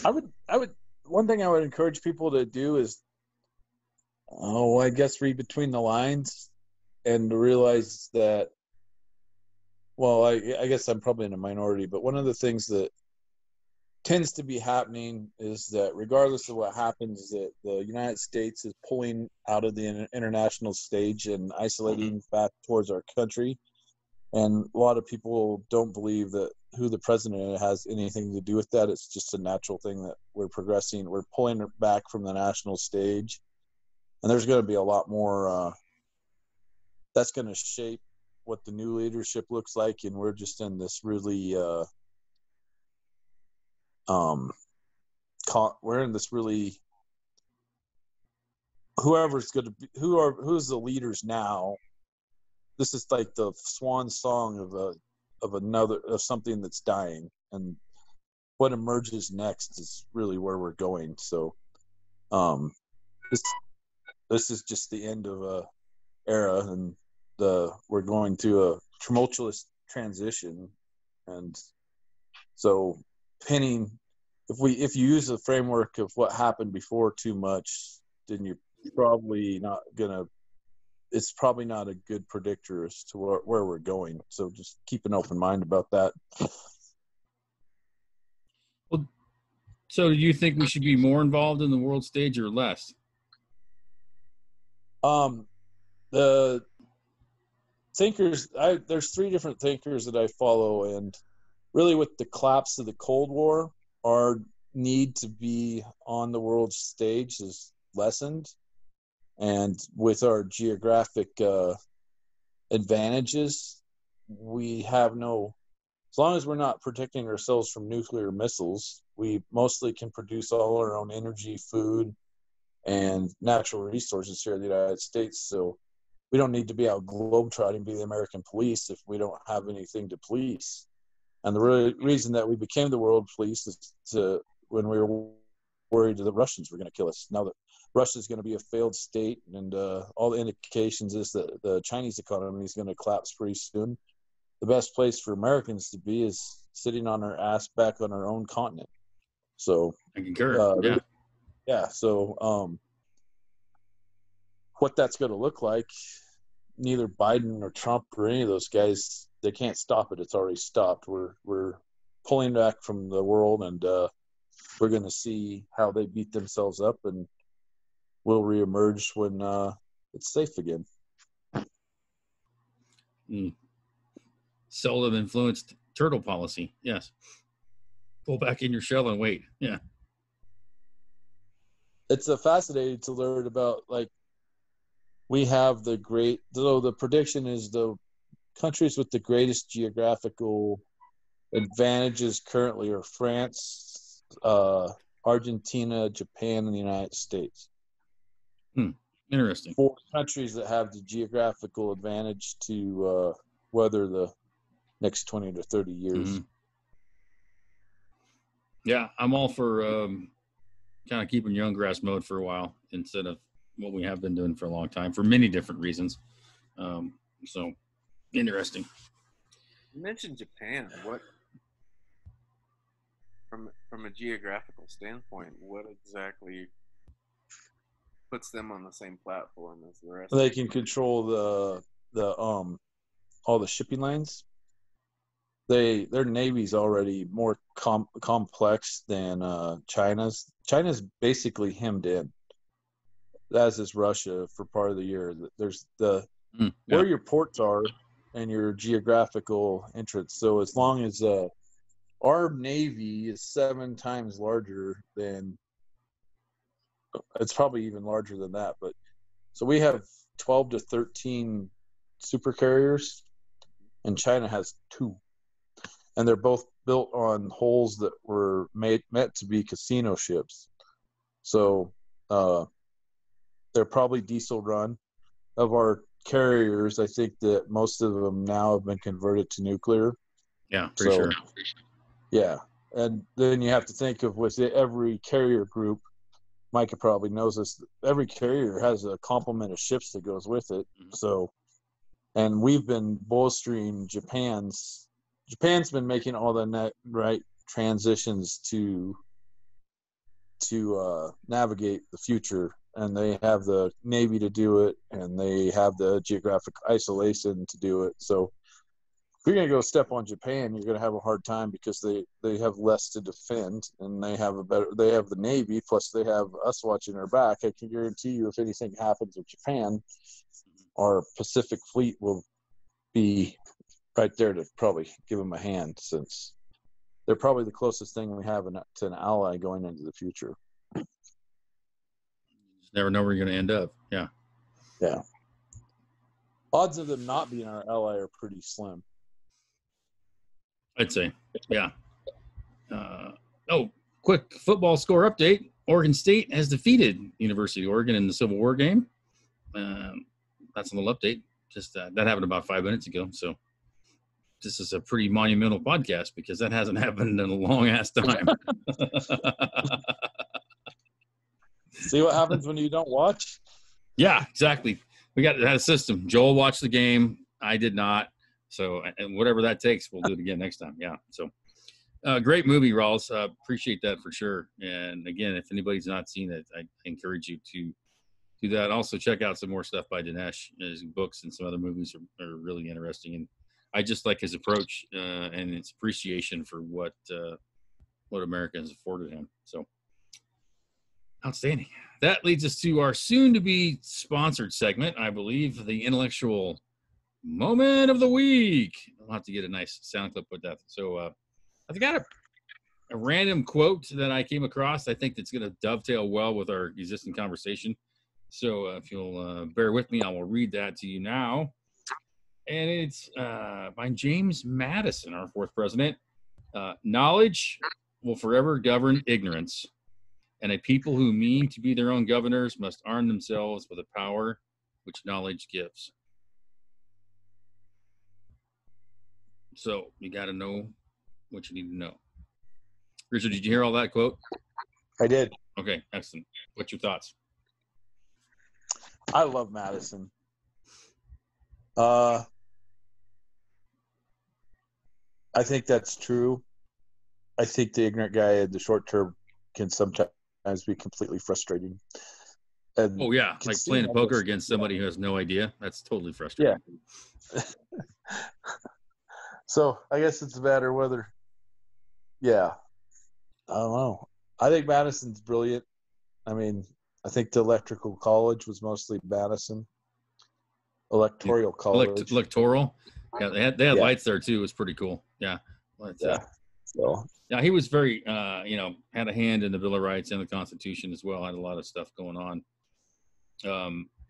I would. One thing I would encourage people to do is, Oh, I guess read between the lines and realize that, well, I guess I'm probably in a minority, but one of the things that tends to be happening is that regardless of what happens, that the United States is pulling out of the international stage and isolating back towards our country. And a lot of people don't believe that who the president has anything to do with that. It's just a natural thing that we're progressing. We're pulling it back from the national stage. And there's going to be a lot more that's going to shape what the new leadership looks like. And we're just in this really we're in this really whoever's going to be who's the leaders now. This is like the swan song of something that's dying, and what emerges next is really where we're going. So this is just the end of a era, and we're going to a tumultuous transition. And so pinning, if you use the framework of what happened before too much, then you're probably not gonna, it's probably not a good predictor as to where we're going. So just keep an open mind about that. Well, so do you think we should be more involved in the world stage or less? The thinkers, there's three different thinkers that I follow, and really with the collapse of the Cold War, our need to be on the world stage is lessened. And with our geographic advantages, we have no, as long as we're not protecting ourselves from nuclear missiles, we mostly can produce all our own energy, food, and natural resources here in the United States. So we don't need to be out globetrotting, be the American police if we don't have anything to police. And the reason that we became the world police is when we were worried that the Russians were going to kill us. Now that Russia is going to be a failed state, and all the indications is that the Chinese economy is going to collapse pretty soon, the best place for Americans to be is sitting on our ass back on our own continent. So I concur. Yeah. So what that's going to look like, neither Biden or Trump or any of those guys, they can't stop it. It's already stopped. We're pulling back from the world, and we're going to see how they beat themselves up, and we'll reemerge when it's safe again. Seldom influenced turtle policy. Yes. Pull back in your shell and wait. Yeah. It's fascinating to learn about, like, we have the prediction is the countries with the greatest geographical advantages currently are France, Argentina, Japan, and the United States. Interesting. 4 countries that have the geographical advantage to weather the next 20 to 30 years. Mm-hmm. Yeah, I'm all for kind of keeping young grass mode for a while instead of what we have been doing for a long time for many different reasons. So interesting. You mentioned Japan. What, from a geographical standpoint, what exactly puts them on the same platform as the rest? They can control the all the shipping lanes. Their navy's already more complex than China's. China's basically hemmed in, as is Russia for part of the year. There's where your ports are and your geographical entrance. So as long as our navy is 7 times larger than, it's probably even larger than that, but so we have 12 to 13 super carriers, and China has 2. And they're both built on hulls that were meant to be casino ships. So they're probably diesel run. Of our carriers, I think that most of them now have been converted to nuclear. Yeah, pretty sure. Yeah. And then you have to think of with every carrier group, Micah probably knows this, every carrier has a complement of ships that goes with it. Mm-hmm. So, and we've been bolstering Japan's been making all the right transitions to navigate the future. and they have the Navy to do it, and they have the geographic isolation to do it. So if you're going to go step on Japan, you're going to have a hard time because they have less to defend, and they have the Navy, plus they have us watching their back. I can guarantee you if anything happens with Japan, our Pacific Fleet will be right there to probably give them a hand, since they're probably the closest thing we have to an ally going into the future. Never know where you're going to end up. Yeah. Yeah. Odds of them not being our ally are pretty slim. I'd say. Yeah. Quick football score update. Oregon State has defeated University of Oregon in the Civil War game. That's a little update. Just that happened about 5 minutes ago. So this is a pretty monumental podcast because that hasn't happened in a long ass time. See what happens when you don't watch? Yeah, exactly. We got a system. Joel watched the game. I did not. So, and whatever that takes, we'll do it again next time. Yeah. So, great movie, Rawls. Appreciate that for sure. And again, if anybody's not seen it, I encourage you to do that. Also, check out some more stuff by Dinesh. His books and some other movies are really interesting. And I just like his approach and his appreciation for what Americans afforded him. So, outstanding. That leads us to our soon-to-be sponsored segment, I believe, the intellectual moment of the week. I'll have to get a nice sound clip with that. So I've got a random quote that I came across. I think that's going to dovetail well with our existing conversation. So if you'll bear with me, I will read that to you now. And it's by James Madison, our fourth president. Knowledge will forever govern ignorance. And a people who mean to be their own governors must arm themselves with the power which knowledge gives. So you got to know what you need to know. Richard, did you hear all that quote? I did. Okay, excellent. What's your thoughts? I love Madison. I think that's true. I think the ignorant guy in the short term can sometimes be completely frustrating. And oh yeah, like playing poker against somebody who has no idea. That's totally frustrating. Yeah. So I guess it's a matter whether. Yeah, I don't know. I think Madison's brilliant. I mean, I think the electrical college was mostly Madison. Electoral college. Electoral. Yeah, they had lights there too. It was pretty cool. Yeah. But, So. Yeah, he was very, had a hand in the Bill of Rights and the Constitution as well. Had a lot of stuff going on.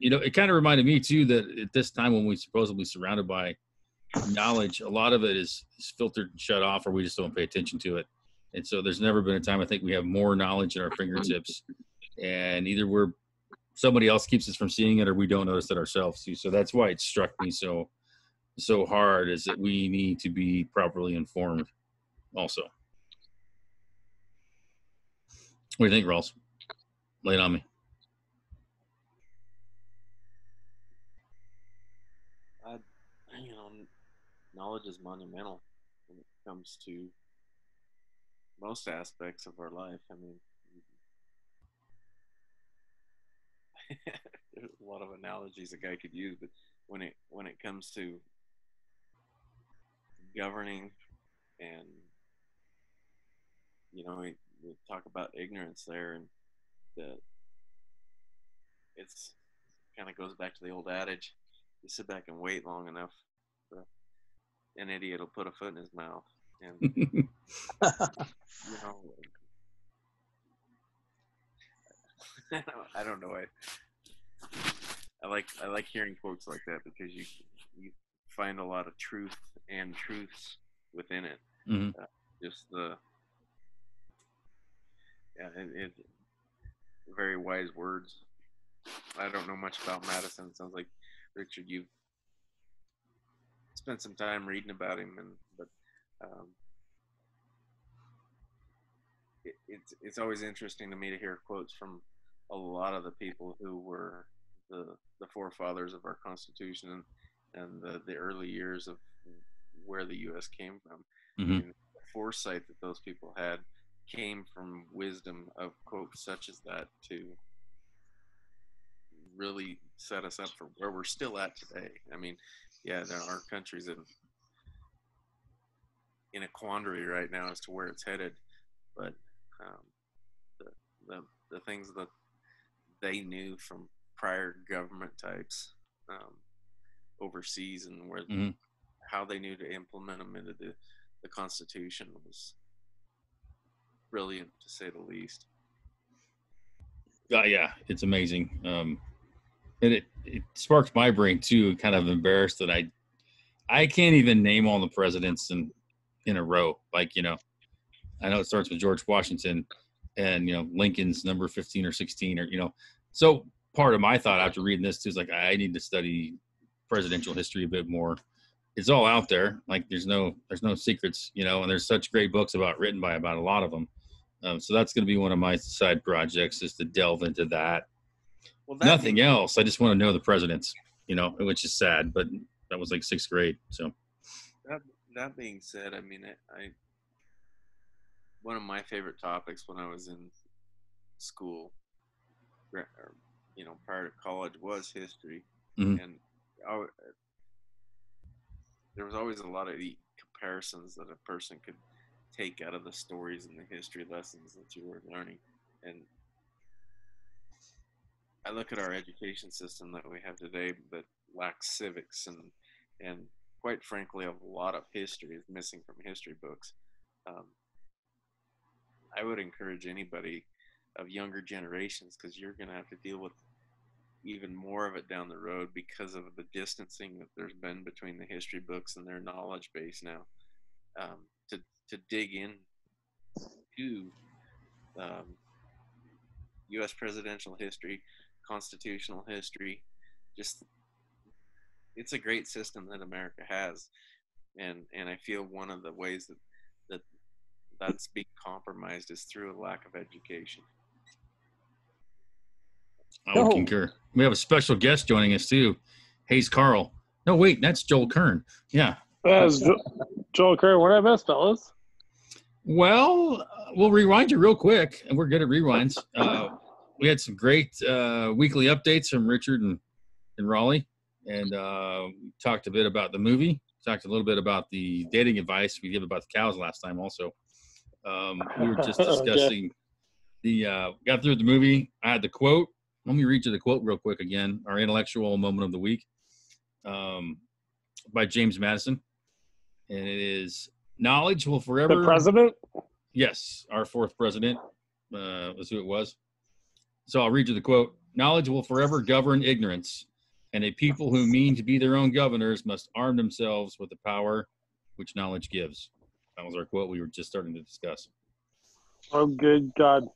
It kind of reminded me too that at this time when we supposedly surrounded by knowledge, a lot of it is filtered and shut off, or we just don't pay attention to it. And so there's never been a time I think we have more knowledge at our fingertips, and either somebody else keeps us from seeing it, or we don't notice it ourselves too. So that's why it struck me so hard, is that we need to be properly informed also. What do you think, Rawls? Lay it on me. Knowledge is monumental when it comes to most aspects of our life. I mean, there's a lot of analogies a guy could use, but when it comes to governing, and we talk about ignorance there, and it's kind of goes back to the old adage: you sit back and wait long enough, an idiot will put a foot in his mouth. And I don't know. I like hearing quotes like that because you find a lot of truth and truths within it. Mm-hmm. It's very wise words. I don't know much about Madison. It sounds like, Richard, you've spent some time reading about him, but it's always interesting to me to hear quotes from a lot of the people who were the forefathers of our Constitution and the early years of where the U.S. came from. Mm-hmm. And the foresight that those people had came from wisdom of quotes such as that to really set us up for where we're still at today. I mean, yeah, our country's in a quandary right now as to where it's headed, but the things that they knew from prior government types overseas, and where how they knew to implement them into the Constitution was brilliant, to say the least. Yeah, it's amazing. And it sparks my brain too. Kind of embarrassed that I can't even name all the presidents in a row. Like, you know, I know it starts with George Washington, and, you know, Lincoln's number 15 or 16, or, you know. So part of my thought after reading this too is like, I need to study presidential history a bit more. It's all out there. Like, there's no secrets, you know, and there's such great books written by about a lot of them. So that's going to be one of my side projects, is to delve into that. Well, nothing else. I just want to know the presidents, you know, which is sad, but that was like 6th grade. So that being said, I mean, I one of my favorite topics when I was in school, or, you know, prior to college, was history. And there was always a lot of the comparisons that a person could take out of the stories and the history lessons that you were learning. And I look at our education system that we have today that lacks civics, and quite frankly, a lot of history is missing from history books. I would encourage anybody of younger generations, because you're going to have to deal with even more of it down the road because of the distancing that there's been between the history books and their knowledge base now, to dig in to U.S. presidential history, constitutional history. Just, it's a great system that America has, and I feel one of the ways that's being compromised is through a lack of education. I would concur. We have a special guest joining us too, Hayes Carl. No, wait, that's Joel Kern. Yeah. That's Joel Kern. What did I miss, fellas? Well, we'll rewind you real quick, and we're good at rewinds. We had some great weekly updates from Richard and Rawley, and we talked a bit about the movie, talked a little bit about the dating advice we gave about the cows last time also. We were just discussing got through the movie. I had the quote. Let me read you the quote real quick again, our intellectual moment of the week, by James Madison. And it is, knowledge will forever... The president? Yes, our 4th president was who it was. So I'll read you the quote. Knowledge will forever govern ignorance, and a people who mean to be their own governors must arm themselves with the power which knowledge gives. That was our quote we were just starting to discuss. Oh, good God.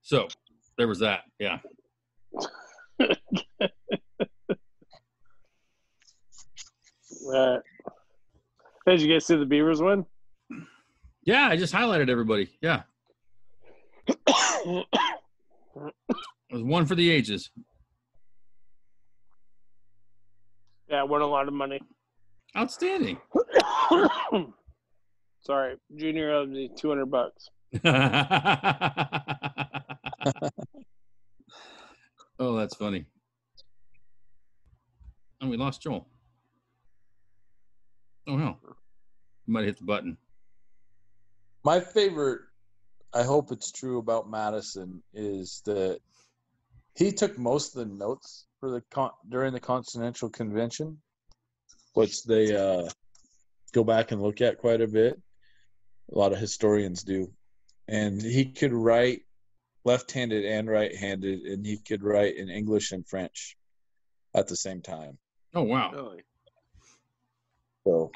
So there was that. Yeah. Did you guys see the Beavers win? Yeah, I just highlighted everybody. Yeah. It was one for the ages. Yeah, won a lot of money. Outstanding. Sorry, Junior owed me $200. Oh, that's funny. And we lost Joel. Oh, no. You might hit the button. My favorite, I hope it's true about Madison, is that he took most of the notes for during the Continental Convention, which they go back and look at quite a bit. A lot of historians do. And he could write left-handed and right-handed, and he could write in English and French at the same time. Oh, wow. Really? So,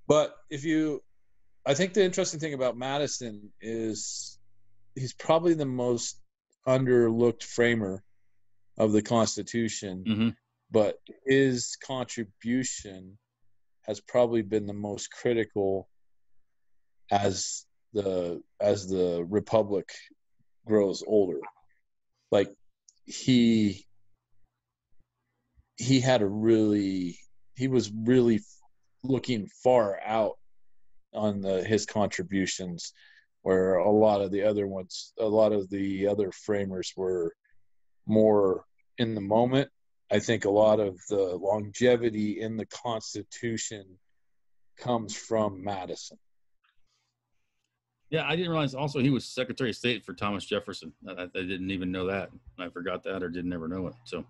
but I think the interesting thing about Madison is he's probably the most underlooked framer of the Constitution, but his contribution has probably been the most critical as the Republic grows older. Like he was really looking far out on his contributions where a lot of the other framers were more in the moment. I think a lot of the longevity in the Constitution comes from Madison. Yeah, I didn't realize also he was Secretary of State for Thomas Jefferson. I didn't even know that. I forgot that or didn't ever know it. So,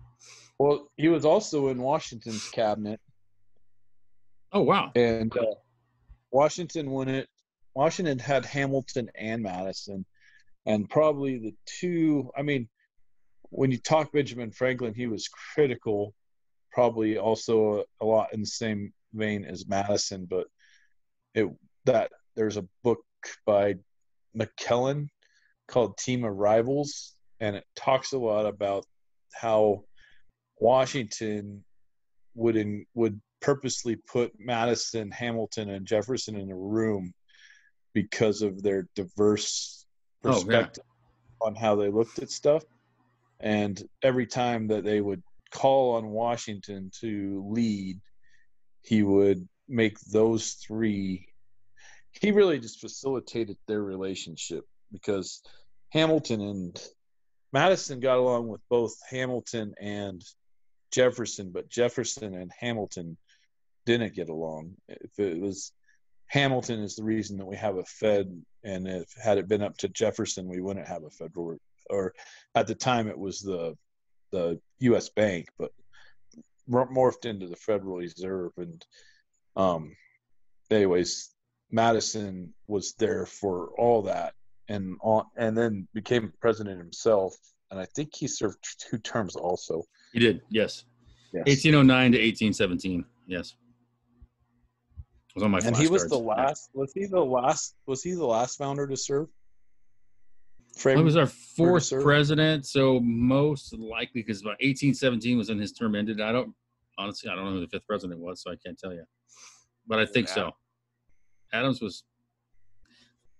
well, he was also in Washington's cabinet. Oh, wow. And Washington had Hamilton and Madison, and probably the two. I mean, when you talk Benjamin Franklin, he was critical, probably also a lot in the same vein as Madison. But there's a book by McKellen called Team of Rivals, and it talks a lot about how Washington would purposely put Madison, Hamilton, and Jefferson in a room because of their diverse perspective on how they looked at stuff. And every time that they would call on Washington to lead, he would make those three. He really just facilitated their relationship, because Hamilton and Madison got along with both Hamilton and Jefferson, but Jefferson and Hamilton didn't get along. If it was Hamilton is the reason that we have a Fed, and if had it been up to Jefferson, we wouldn't have a federal. Or at the time, it was the U.S. Bank, but morphed into the Federal Reserve. And anyways, Madison was there for all that, and then became president himself. And I think he served 2 terms also. He did, yes. 1809 to 1817, yes. It was on my flashcards. And he was the last. Yeah. Was he the last founder to serve? He was our 4th president, so most likely, because about 1817 was when his term ended. I don't know who the 5th president was, so I can't tell you. But I think so. Adams was.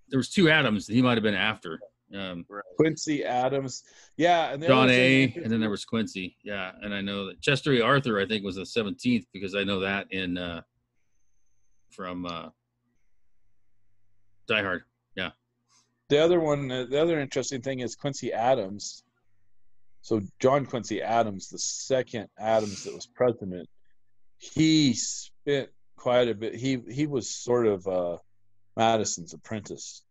There was 2 Adams that he might have been after. Quincy Adams, yeah, and John A. And then there was Quincy, yeah. And I know that Chester A. Arthur, I think, was the 17th, because I know that from Die Hard, yeah. The other interesting thing is Quincy Adams. So John Quincy Adams, the 2nd Adams that was president, he spent quite a bit. He was sort of Madison's apprentice.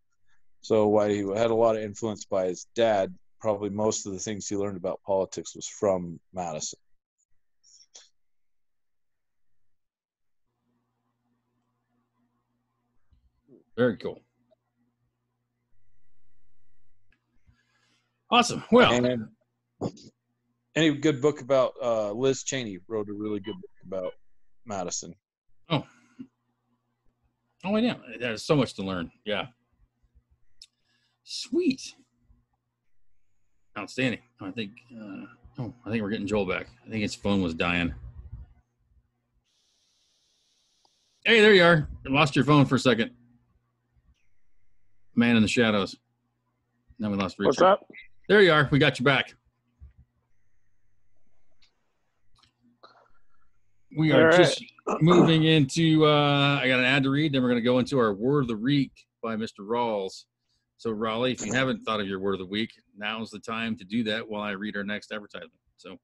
So while he had a lot of influence by his dad, probably most of the things he learned about politics was from Madison. Very cool. Awesome. Well, and any good book about Liz Cheney wrote a really good book about Madison. Oh, yeah. There's so much to learn. Yeah. Sweet. Outstanding. I think we're getting Joel back. I think his phone was dying. Hey, there you are. I lost your phone for a second. Man in the shadows. Now we lost Richard. What's up? There you are. We got you back. We are just moving into, I got an ad to read, then we're going to go into our Word of the Week by Mr. Rawls. So, Rawley, if you haven't thought of your Word of the Week, now's the time to do that while I read our next advertisement. So,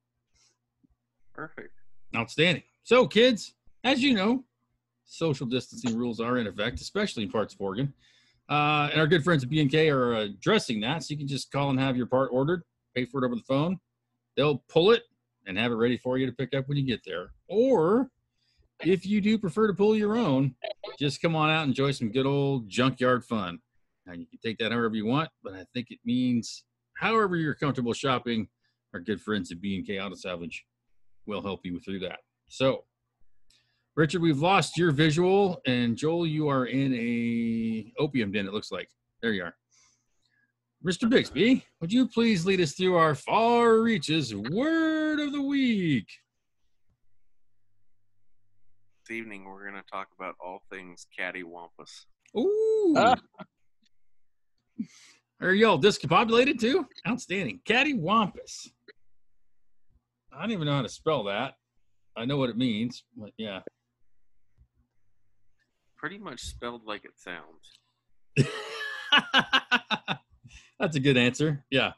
perfect. Outstanding. So, kids, as you know, social distancing rules are in effect, especially in parts of Oregon. And our good friends at B&K are addressing that. So you can just call and have your part ordered, pay for it over the phone. They'll pull it and have it ready for you to pick up when you get there. Or if you do prefer to pull your own, just come on out and enjoy some good old junkyard fun. Now, you can take that however you want, but I think it means however you're comfortable shopping, our good friends at B&K Auto Salvage will help you through that. So, Richard, we've lost your visual, and Joel, you are in a opium den, it looks like. There you are. Mr. Bixby, would you please lead us through our Far Reaches Word of the Week? This evening, we're going to talk about all things cattywampus. Ooh. Are y'all discombobulated too? Outstanding. Cattywampus. I don't even know how to spell that. I know what it means, but yeah. Pretty much spelled like it sounds. That's a good answer. Yeah.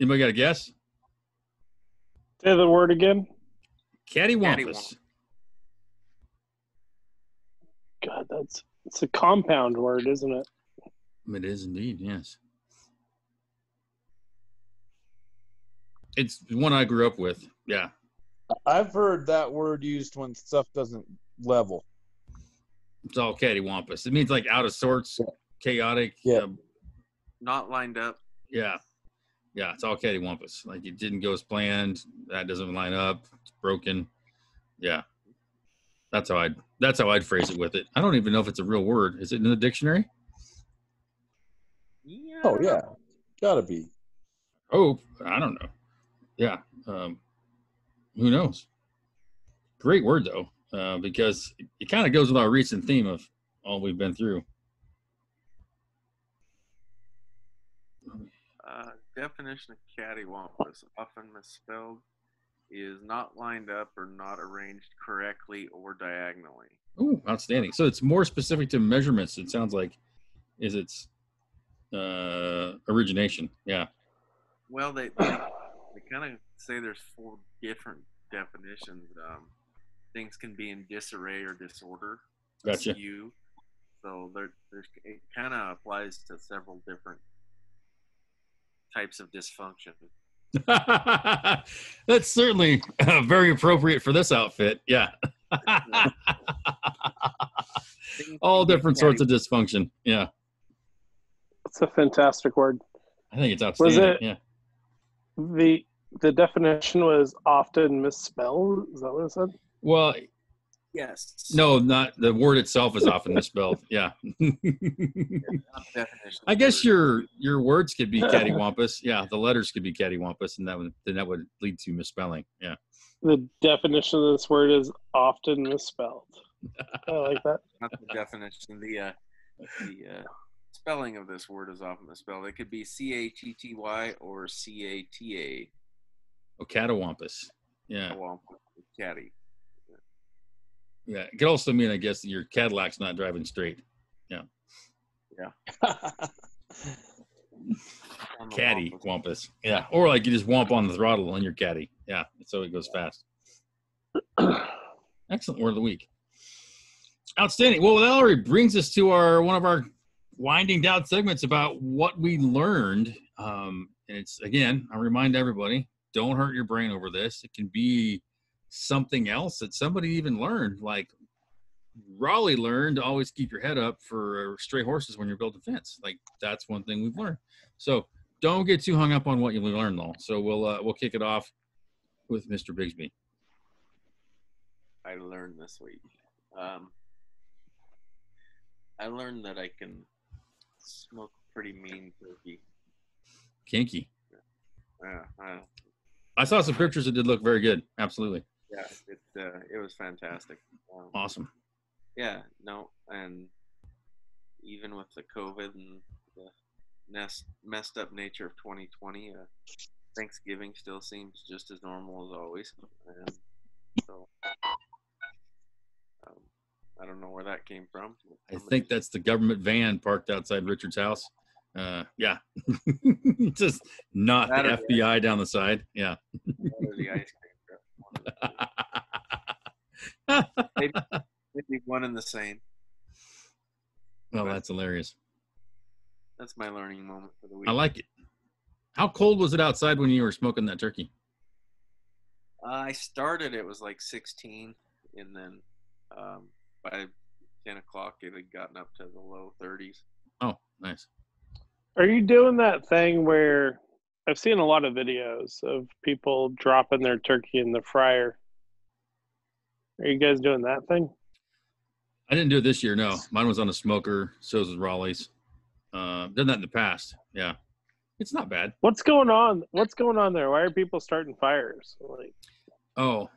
Anybody got a guess? Say the word again. Cattywampus. God, it's a compound word, isn't it? It is indeed, yes. It's one I grew up with. Yeah. I've heard that word used when stuff doesn't level. It's all cattywampus. It means like out of sorts, chaotic. Yeah. Not lined up. Yeah. Yeah, it's all cattywampus. Like it didn't go as planned. That doesn't line up. It's broken. Yeah. That's how I'd phrase it with it. I don't even know if it's a real word. Is it in the dictionary? Yeah. Oh yeah, gotta be. Oh, I don't know. Yeah. Who knows? Great word though, because it kind of goes with our recent theme of all we've been through. Definition of cattywampus, often misspelled, is not lined up or not arranged correctly or diagonally. Oh, outstanding. So it's more specific to measurements, it sounds like, is its origination. Yeah. Well, they kind of say there's 4 different definitions. Things can be in disarray or disorder. Gotcha. Skew. So it kind of applies to several different types of dysfunction. That's certainly very appropriate for this outfit. Yeah. All different sorts of dysfunction. Yeah. It's a fantastic word. I think it's outstanding. Was it yeah. The definition was often misspelled? Is that what it said? Well, Yes. no, not the word itself is often misspelled. Yeah. I guess your words could be cattywampus. Yeah, the letters could be cattywampus, and that would lead to misspelling. Yeah. The definition of this word is often misspelled. I like that. Not the definition. The spelling of this word is often misspelled. It could be catty or cata. Oh, cattywampus. Yeah. Catty. Yeah. It could also mean, I guess, that your Cadillac's not driving straight. Yeah. Yeah. Cattywampus. Yeah. Or like you just womp on the throttle on your caddy. Yeah. So it goes fast. Excellent word of the week. Outstanding. Well, that already brings us to one of our winding down segments about what we learned. And it's, again, I remind everybody, don't hurt your brain over this. It can be something else that somebody even learned, like Rawley learned to always keep your head up for stray horses when you're building a fence. Like that's one thing we've learned. So don't get too hung up on what you learned though. So we'll kick it off with Mr. Bigsby. I learned this week. I learned that I can smoke pretty mean turkey. Kinky. Yeah. I saw some pictures that did look very good. Absolutely. Yeah, it was fantastic. Awesome. Yeah, no, and even with the COVID and the messed up nature of 2020, Thanksgiving still seems just as normal as always. And so I don't know where that came from. I think that's the government van parked outside Richard's house. Yeah. Just not the FBI down the side. Yeah. The ice cream truck. Maybe one and the same. Well, that's hilarious. That's my learning moment for the week. I like it. How cold was it outside when you were smoking that turkey? I started, it was like 16, and then by 10 o'clock it had gotten up to the low 30s. Oh, nice. Are you doing that thing where I've seen a lot of videos of people dropping their turkey in the fryer? Are you guys doing that thing? I didn't do it this year, no. Mine was on a smoker, so was Rawley's. Done that in the past. Yeah. It's not bad. What's going on? What's going on there? Why are people starting fires?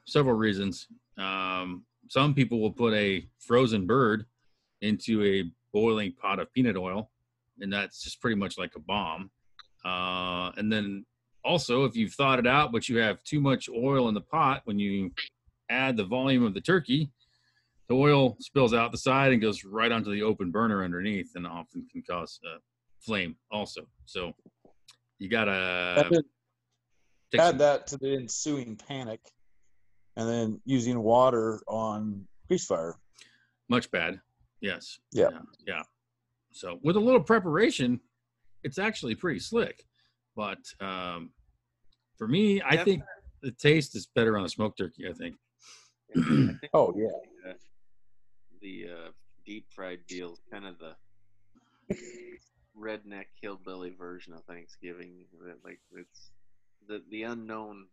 Several reasons. Some people will put a frozen bird into a boiling pot of peanut oil, and that's just pretty much like a bomb. And then also, if you've thawed it out, but you have too much oil in the pot, when you add the volume of the turkey, the oil spills out the side and goes right onto the open burner underneath, and often can cause flame also. So you gotta add that to the ensuing panic, and then using water on grease fire. Much bad. Yes. Yeah. Yeah. So with a little preparation, it's actually pretty slick. But for me, I think the taste is better on a smoked turkey, I think. Oh, yeah. The deep fried deal is kind of the redneck hillbilly version of Thanksgiving. Like, it's the unknown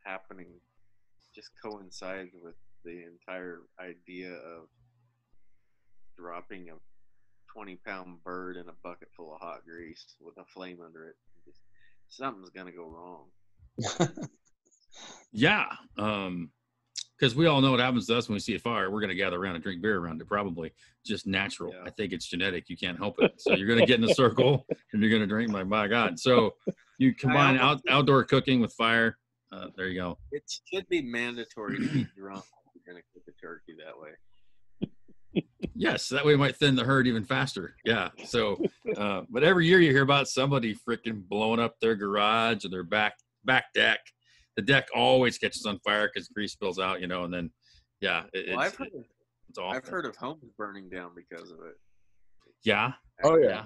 happening just coincides with the entire idea of dropping a 20-pound bird in a bucket full of hot grease with a flame under it. Just, something's gonna go wrong. Yeah. Because we all know what happens to us when we see a fire. We're going to gather around and drink beer around it, probably. Just natural. Yeah. I think it's genetic. You can't help it. So you're going to get in a circle and you're going to drink. Like, my God. So you combine outdoor cooking with fire. There you go. It should be mandatory to be drunk if you're going to cook a turkey that way. Yes, that way it might thin the herd even faster. Yeah. So, but every year you hear about somebody freaking blowing up their garage or their back deck. The deck always catches on fire because grease spills out, and then, yeah. It's awful. I've heard of homes burning down because of it. Yeah. Oh, yeah.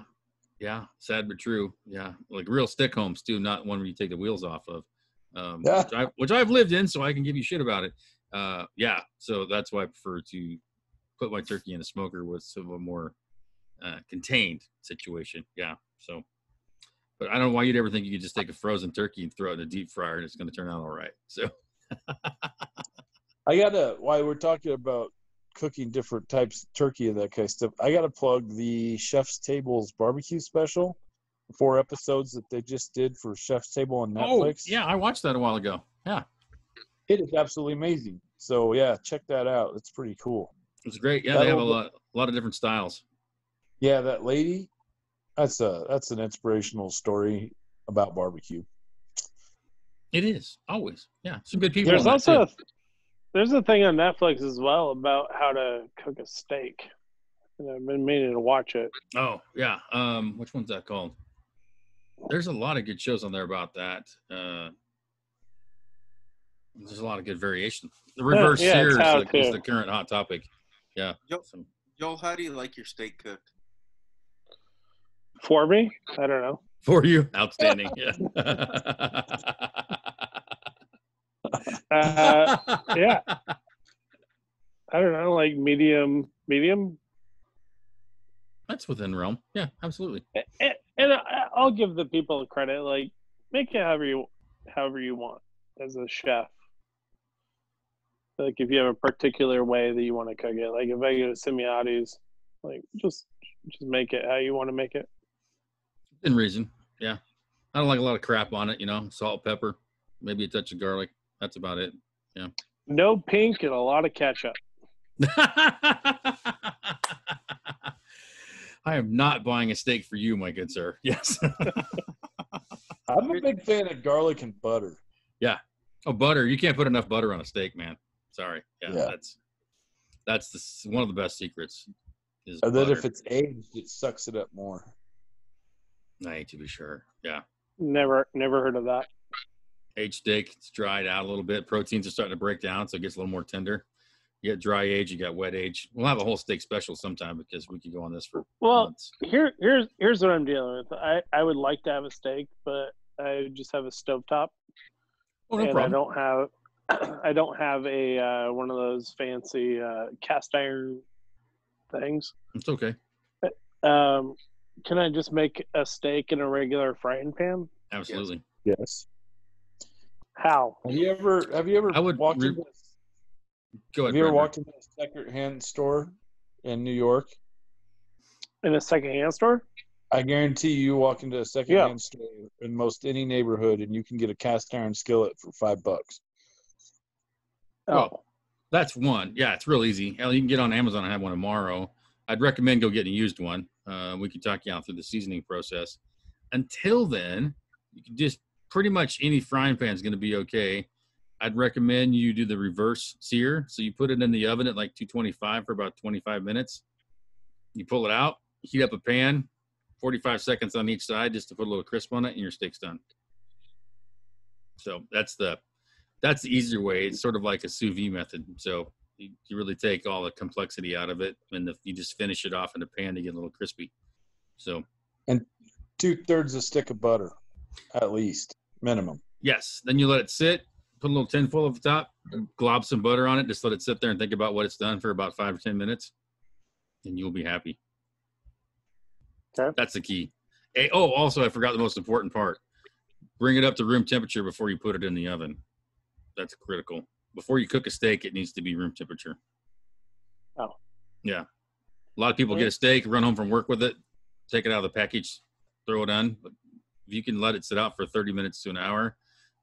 Yeah. Sad but true. Yeah. Like real stick homes too, not one where you take the wheels off of. Which I've lived in, so I can give you shit about it. Yeah. So that's why I prefer to put my turkey in a smoker with some of a more contained situation. Yeah. So. But I don't know why you'd ever think you could just take a frozen turkey and throw it in a deep fryer and it's going to turn out all right. So while we're talking about cooking different types of turkey and that kind of stuff, I got to plug the Chef's Table's barbecue special, 4 episodes that they just did for Chef's Table on Netflix. Oh, yeah, I watched that a while ago. Yeah. It is absolutely amazing. So, yeah, check that out. It's pretty cool. It's great. Yeah, they have a lot of different styles. Yeah, that lady. That's an inspirational story about barbecue. It is always, yeah. Some good people. There's there's a thing on Netflix as well about how to cook a steak, and I've been meaning to watch it. Oh yeah, which one's that called? There's a lot of good shows on there about that. There's a lot of good variation. The reverse sears is the current hot topic. Yeah. Joel, how do you like your steak cooked? For me? I don't know. For you? Outstanding. Yeah. Yeah. I don't know, like medium. That's within realm. Yeah, absolutely. And I'll give the people credit. Like, make it however you want as a chef. Like, if you have a particular way that you want to cook it, like if I go to Simiotti's, like just make it how you want to make it. In reason, yeah. I don't like a lot of crap on it, salt, pepper, maybe a touch of garlic. That's about it. Yeah. No pink and a lot of ketchup. I am not buying a steak for you, my good sir. Yes. I'm a big fan of garlic and butter. Yeah. Oh, butter. You can't put enough butter on a steak, man. Sorry. Yeah. That's one of the best secrets. And then if it's aged, it sucks it up more. To be sure. Yeah. Never heard of that. Aged steak, it's dried out a little bit. Proteins are starting to break down, so it gets a little more tender. You got dry age, you got wet age. We'll have a whole steak special sometime because we could go on this for months. Here's what I'm dealing with. I would like to have a steak, but I just have a stovetop. Oh, no problem. I don't have a one of those fancy cast iron things. It's okay. Can I just make a steak in a regular frying pan? Absolutely. Yes. How? Have you ever walked into a second-hand store in New York? In a second-hand store? I guarantee you walk into a second-hand store in most any neighborhood and you can get a cast iron skillet for $5. Oh, that's one. Yeah, it's real easy. Hell, you can get on Amazon and have one tomorrow. I'd recommend go getting a used one. We can talk you out through the seasoning process. Until then, you can just pretty much any frying pan is going to be okay. I'd recommend you do the reverse sear. So you put it in the oven at like 225 for about 25 minutes. You pull it out, heat up a pan, 45 seconds on each side just to put a little crisp on it, and your steak's done. So that's the easier way. It's sort of like a sous vide method. So you really take all the complexity out of it, and you just finish it off in the pan to get a little crispy. So, and 2/3 a stick of butter, at least minimum. Yes. Then you let it sit. Put a little tinfoil at the top. Glob some butter on it. Just let it sit there and think about what it's done for about 5 or 10 minutes, and you'll be happy. Okay. That's the key. Hey, also, I forgot the most important part. Bring it up to room temperature before you put it in the oven. That's critical. Before you cook a steak, it needs to be room temperature. Oh. Yeah. A lot of people get a steak, run home from work with it, take it out of the package, throw it on. But if you can let it sit out for 30 minutes to an hour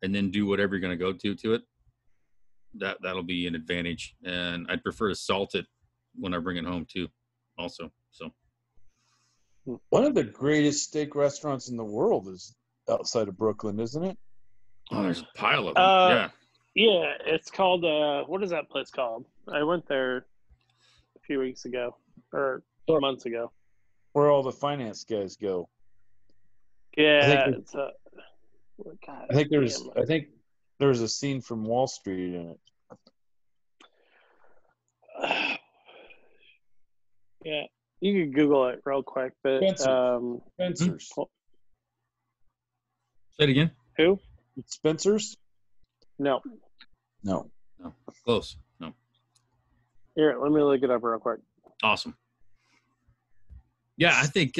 and then do whatever you're going to go to it, that'll be an advantage. And I'd prefer to salt it when I bring it home too, also. So one of the greatest steak restaurants in the world is outside of Brooklyn, isn't it? Oh, there's a pile of them. Yeah, it's called, what is that place called? I went there a few weeks ago, or months ago. Where all the finance guys go. Yeah, I think there's a scene from Wall Street in it. Yeah, you could Google it real quick, but Spencer's. Say it again. Who? Spencer's? No. Close. No. Here, let me look it up real quick. Awesome. Yeah, I think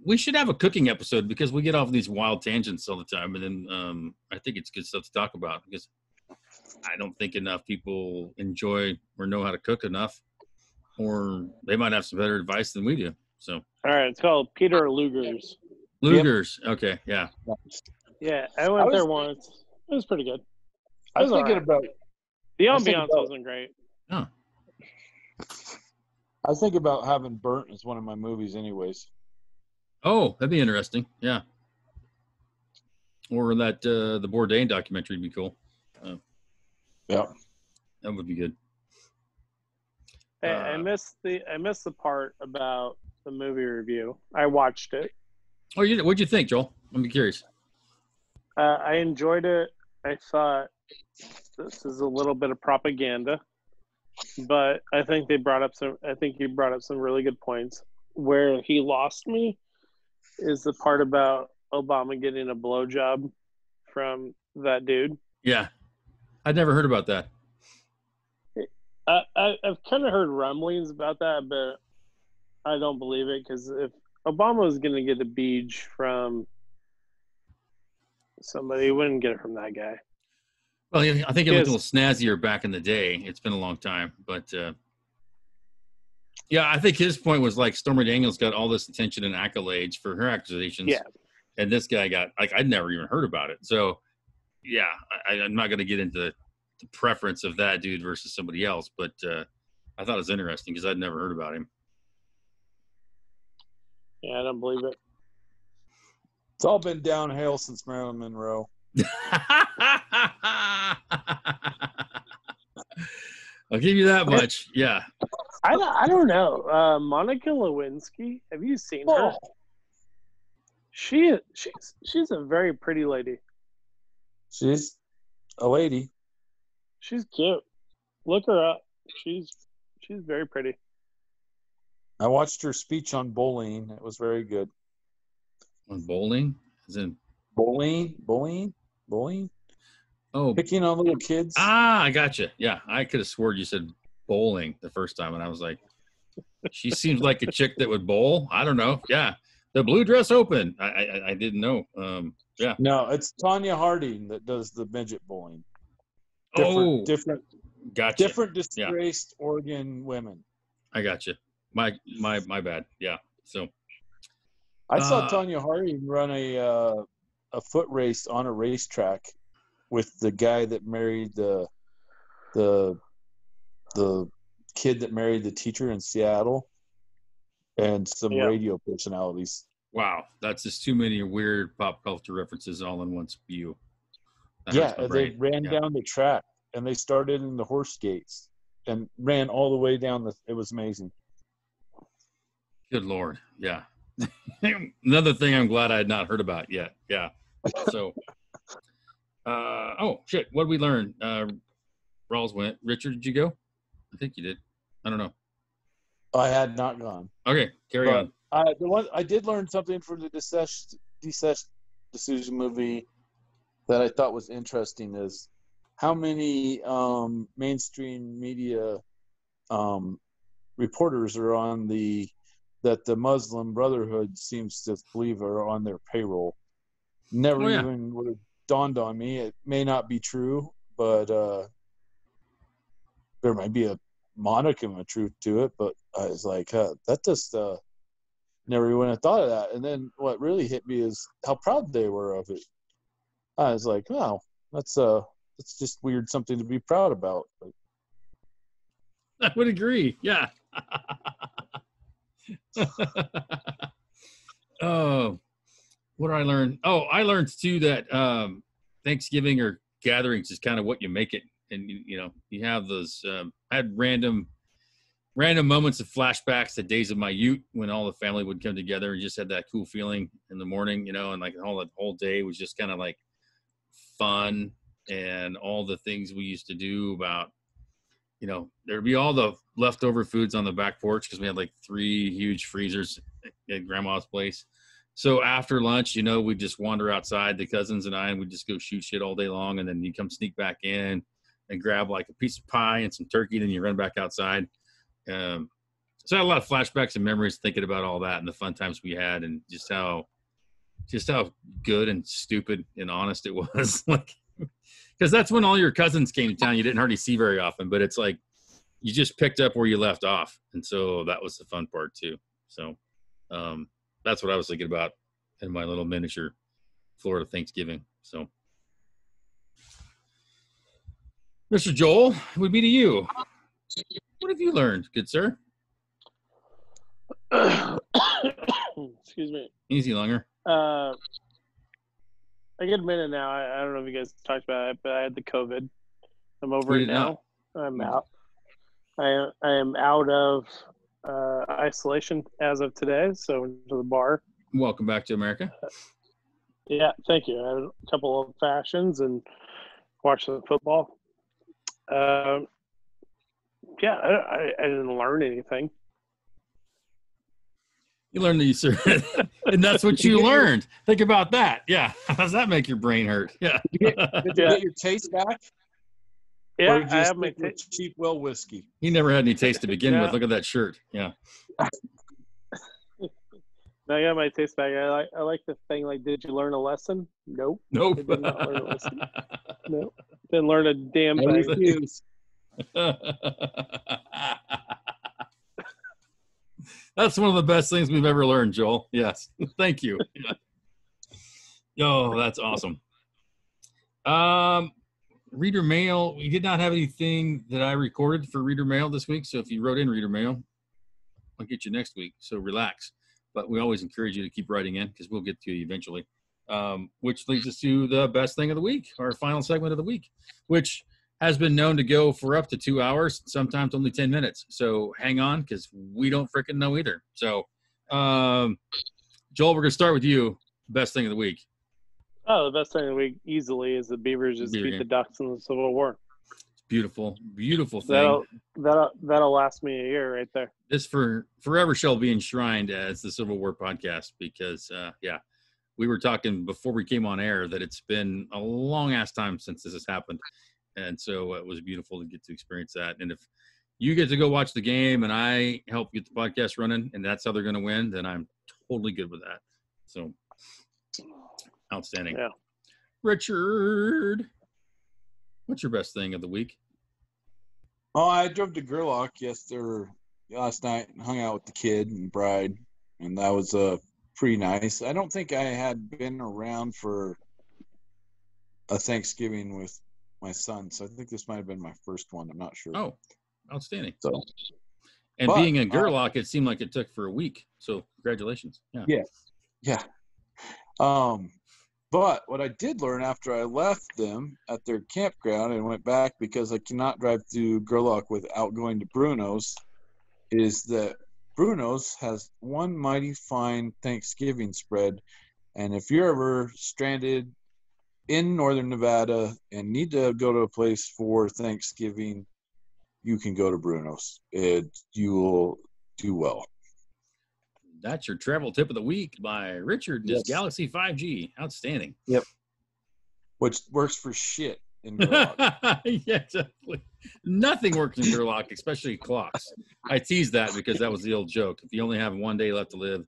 we should have a cooking episode because we get off these wild tangents all the time, and then I think it's good stuff to talk about because I don't think enough people enjoy or know how to cook enough, or they might have some better advice than we do. So, all right, it's called Peter Luger's. Luger's, okay, yeah. Yeah, I went there once. It was pretty good. I was thinking about the ambiance wasn't great. Oh. I think about having Burnt as one of my movies, anyways. Oh, that'd be interesting. Yeah. Or that the Bourdain documentary would be cool. Yeah, that would be good. Hey, I missed the part about the movie review. I watched it. Oh, what'd you think, Joel? I'm curious. I enjoyed it. I thought this is a little bit of propaganda, but I think he brought up some really good points. Where he lost me is the part about Obama getting a blowjob from that dude. Yeah, I'd never heard about that. I've kind of heard rumblings about that, but I don't believe it because if Obama was going to get a beach from somebody, he wouldn't get it from that guy. Well, I think it looked a little snazzier back in the day. It's been a long time, but yeah, I think his point was like Stormy Daniels got all this attention and accolades for her accusations. Yeah. And this guy got, like, I'd never even heard about it. So, yeah, I'm not going to get into the preference of that dude versus somebody else, but I thought it was interesting because I'd never heard about him. Yeah, I don't believe it. It's all been downhill since Marilyn Monroe. I'll give you that much. Yeah. I don't know. Monica Lewinsky, have you seen her? She's a very pretty lady. She's a lady. She's cute. Look her up. She's very pretty. I watched her speech on bullying. It was very good. On bowling? As in bullying? Oh, picking on little kids. I gotcha. Yeah, I could have sworn you said bowling the first time, and I was like, she seems like a chick that would bowl. I don't know. Yeah, the Blue Dress Open. I didn't know. Yeah. No, it's Tanya Harding that does the midget bowling. Different. Gotcha. Different disgraced Oregon women. I gotcha. My bad. Yeah. So. I saw Tanya Harding run a foot race on a racetrack with the guy that married the kid that married the teacher in Seattle and some radio personalities. Wow, that's just too many weird pop culture references all in one spew. Yeah, they ran down the track, and they started in the horse gates and ran all the way down it was amazing. Good Lord. Yeah. Another thing I'm glad I had not heard about yet. Yeah. So, oh, shit. What did we learn? Rawls went. Richard, did you go? I think you did. I don't know. I had not gone. Okay, carry on. I did learn something from the decision movie that I thought was interesting is how many mainstream media reporters are on that the Muslim Brotherhood seems to believe are on their payroll. Never even would have dawned on me. It may not be true, but there might be a modicum of truth to it. But I was like, that just never even thought of that. And then what really hit me is how proud they were of it. I was like, wow, that's just weird, something to be proud about. But, I would agree. Yeah. Oh, what did I learn? Oh, I learned too that Thanksgiving or gatherings is kind of what you make it, and you have those. I had random moments of flashbacks to days of my youth when all the family would come together and just had that cool feeling in the morning, and like the whole day was just kind of like fun, and all the things we used to do about. There'd be all the leftover foods on the back porch because we had like 3 huge freezers at grandma's place. So after lunch, we'd just wander outside, the cousins and I, and we'd just go shoot shit all day long. And then you come sneak back in and grab like a piece of pie and some turkey. Then you run back outside. So I had a lot of flashbacks and memories thinking about all that and the fun times we had and just how good and stupid and honest it was. Like, because that's when all your cousins came to town. You didn't hardly see very often, but it's like you just picked up where you left off. And so that was the fun part too. So that's what I was thinking about in my little miniature Florida Thanksgiving. So, Mr. Joel, it would be to you. What have you learned, good sir? Excuse me. Easy, Lunger. I get a minute now. I don't know if you guys talked about it, but I had the COVID. I'm over it now. I'm out. I am out of isolation as of today, so into the bar. Welcome back to America. Yeah, thank you. I had a couple of fashions and watched some football. I didn't learn anything. You learned that you served, and that's what you learned. Think about that. Yeah. How does that make your brain hurt? Yeah. Did you get your taste back? Yeah, I have my cheap well whiskey. He never had any taste to begin with. Look at that shirt. Yeah. No, I got my taste back. I like the thing. Like, did you learn a lesson? Nope. Nope. I did not learn a lesson. Nope. Didn't learn a damn thing. That's one of the best things we've ever learned, Joel. Yes. Thank you. Yeah. Oh, that's awesome. Reader mail. We did not have anything that I recorded for reader mail this week. So if you wrote in reader mail, I'll get you next week. So relax. But we always encourage you to keep writing in because we'll get to you eventually. Which leads us to the best thing of the week, our final segment of the week, which has been known to go for up to 2 hours, sometimes only 10 minutes. So hang on, because we don't freaking know either. So, Joel, we're going to start with you. Best thing of the week. Oh, the best thing of the week easily is the Beavers just beat the Ducks in the Civil War. It's beautiful, beautiful thing. That'll last me a year right there. This forever shall be enshrined as the Civil War podcast because, we were talking before we came on air that it's been a long-ass time since this has happened. And so it was beautiful to get to experience that. And if you get to go watch the game and I help get the podcast running and that's how they're going to win, then I'm totally good with that. So outstanding. Yeah. Richard, what's your best thing of the week? Oh, I drove to Gerlach last night and hung out with the kid and bride. And that was pretty nice. I don't think I had been around for a Thanksgiving with my son, so I think this might have been my first one. I'm not sure. Oh, outstanding. So, being in Gerlach, it seemed like it took for a week. So congratulations. Yeah. Yeah. But what I did learn after I left them at their campground and went back because I cannot drive to Gerlach without going to Bruno's is that Bruno's has one mighty fine Thanksgiving spread. And if you're ever stranded in northern Nevada and need to go to a place for Thanksgiving, you can go to Bruno's. You will do well. That's your travel tip of the week by Richard and his Yes. Galaxy 5G. Outstanding. Yep. Which works for shit in Gerlach. Yeah, exactly. Nothing works in Gerlach, especially clocks. I teased that because that was the old joke. If you only have one day left to live,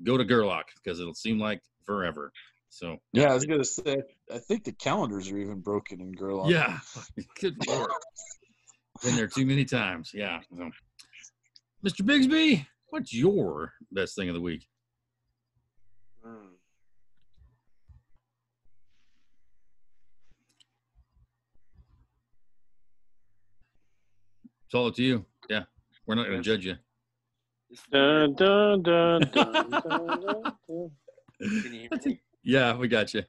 go to Gerlach because it'll seem like forever. So Yeah, I was going to say, I think the calendars are even broken in Gerlach. yeah, good Lord. Been there too many times. Yeah. So, Mr. Bigsby, what's your best thing of the week? It's all up to you. Yeah. We're not going to judge you. Dun, dun, dun, dun, dun, dun, dun. Can you hear me? Yeah, we got you.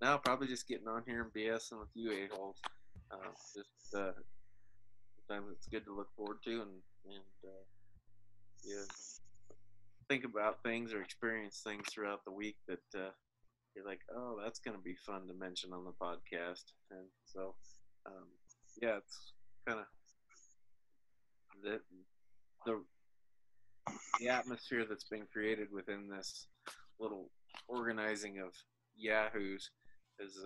No, probably just getting on here and BSing with you a-holes. Sometimes it's good to look forward to and yeah, think about things or experience things throughout the week that you're like, oh, that's going to be fun to mention on the podcast. And so, yeah, it's kind of the atmosphere that's been created within this little organizing of yahoos has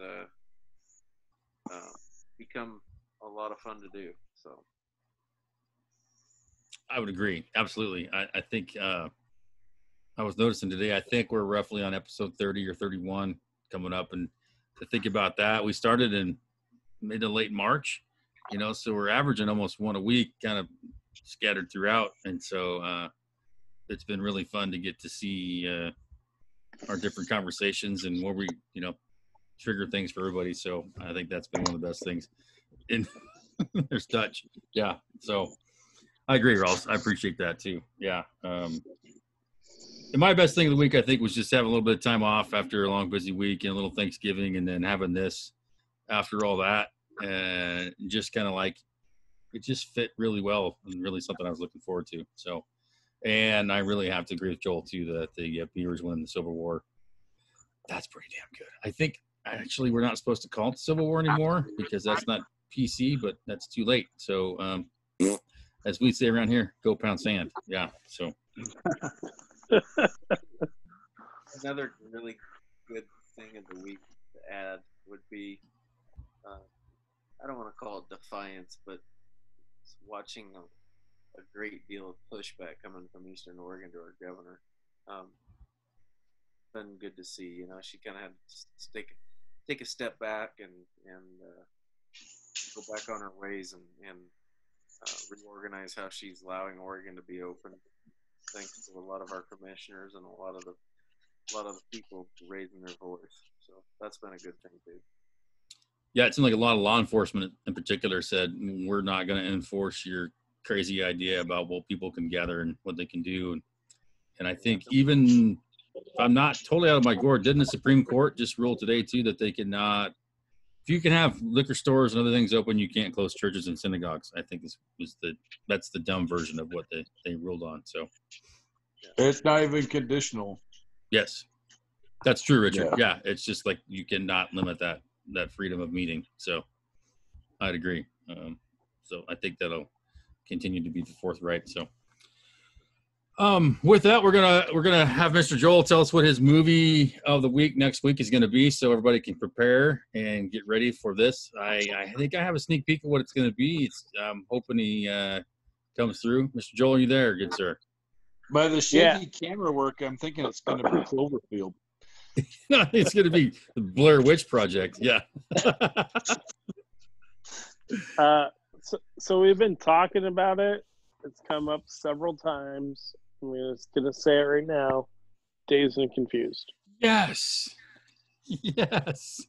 become a lot of fun to do. So I would agree. Absolutely. I think I was noticing today, I think we're roughly on episode 30 or 31 coming up. And to think about that, we started in mid to late March, so we're averaging almost one a week kind of scattered throughout. And so it's been really fun to get to see our different conversations and where we, trigger things for everybody. So I think that's been one of the best things. And there's Dutch. Yeah. So I agree, Rawls. I appreciate that too. Yeah. And my best thing of the week, I think, was just having a little bit of time off after a long, busy week and a little Thanksgiving, and then having this after all that, and just kind of like it just fit really well and really something I was looking forward to. So, and I really have to agree with Joel too that the Beavers win the Civil War. That's pretty damn good. I think actually we're not supposed to call it the Civil War anymore because that's not PC, but that's too late. So, as we say around here, go pound sand. Yeah. So. Another really good thing of the week to add would be, I don't want to call it defiance, but watching a great deal of pushback coming from Eastern Oregon to our governor. Been good to see. She kind of had to take a step back and go back on her ways and reorganize how she's allowing Oregon to be open. Thanks to a lot of our commissioners and a lot of the people raising their voice. So that's been a good thing too. Yeah, it seemed like a lot of law enforcement in particular said, we're not going to enforce your crazy idea about what people can gather and what they can do. And I think even if I'm not totally out of my gourd, didn't the Supreme Court just rule today too that they cannot, if you can have liquor stores and other things open, you can't close churches and synagogues. I think that's the dumb version of what they ruled on. So it's not even conditional. Yes, that's true, Richard. Yeah, it's just like you cannot limit that freedom of meeting. So I'd agree. So I think that'll continue to be the forthright. So with that, we're gonna have Mr. Joel tell us what his movie of the week next week is going to be, so everybody can prepare and get ready for this. I think I have a sneak peek of what it's going to be. I'm hoping he comes through. Mr. Joel, are you there, good sir? By the shaky camera work, I'm thinking it's going to be Cloverfield. It's going to be the Blair Witch Project. Yeah. So we've been talking about it. It's come up several times. I'm just going to say it right now. Dazed and Confused. Yes. Yes.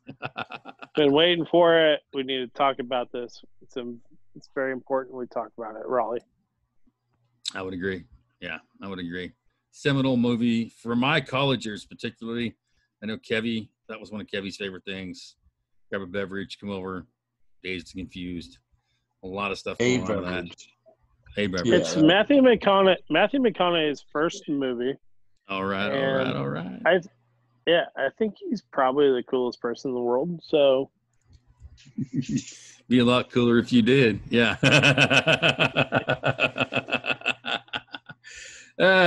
Been waiting for it. We need to talk about this. It's very important we talk about it. Raleigh. I would agree. Yeah, I would agree. Seminal movie for my college years, particularly. I know Kevy That was one of Kevy's favorite things. Grab a beverage, come over, dazed and confused. A lot of stuff going on with that. A beverage. It's Matthew McConaughey's first movie. All right. I think he's probably the coolest person in the world. So be a lot cooler if you did. Yeah.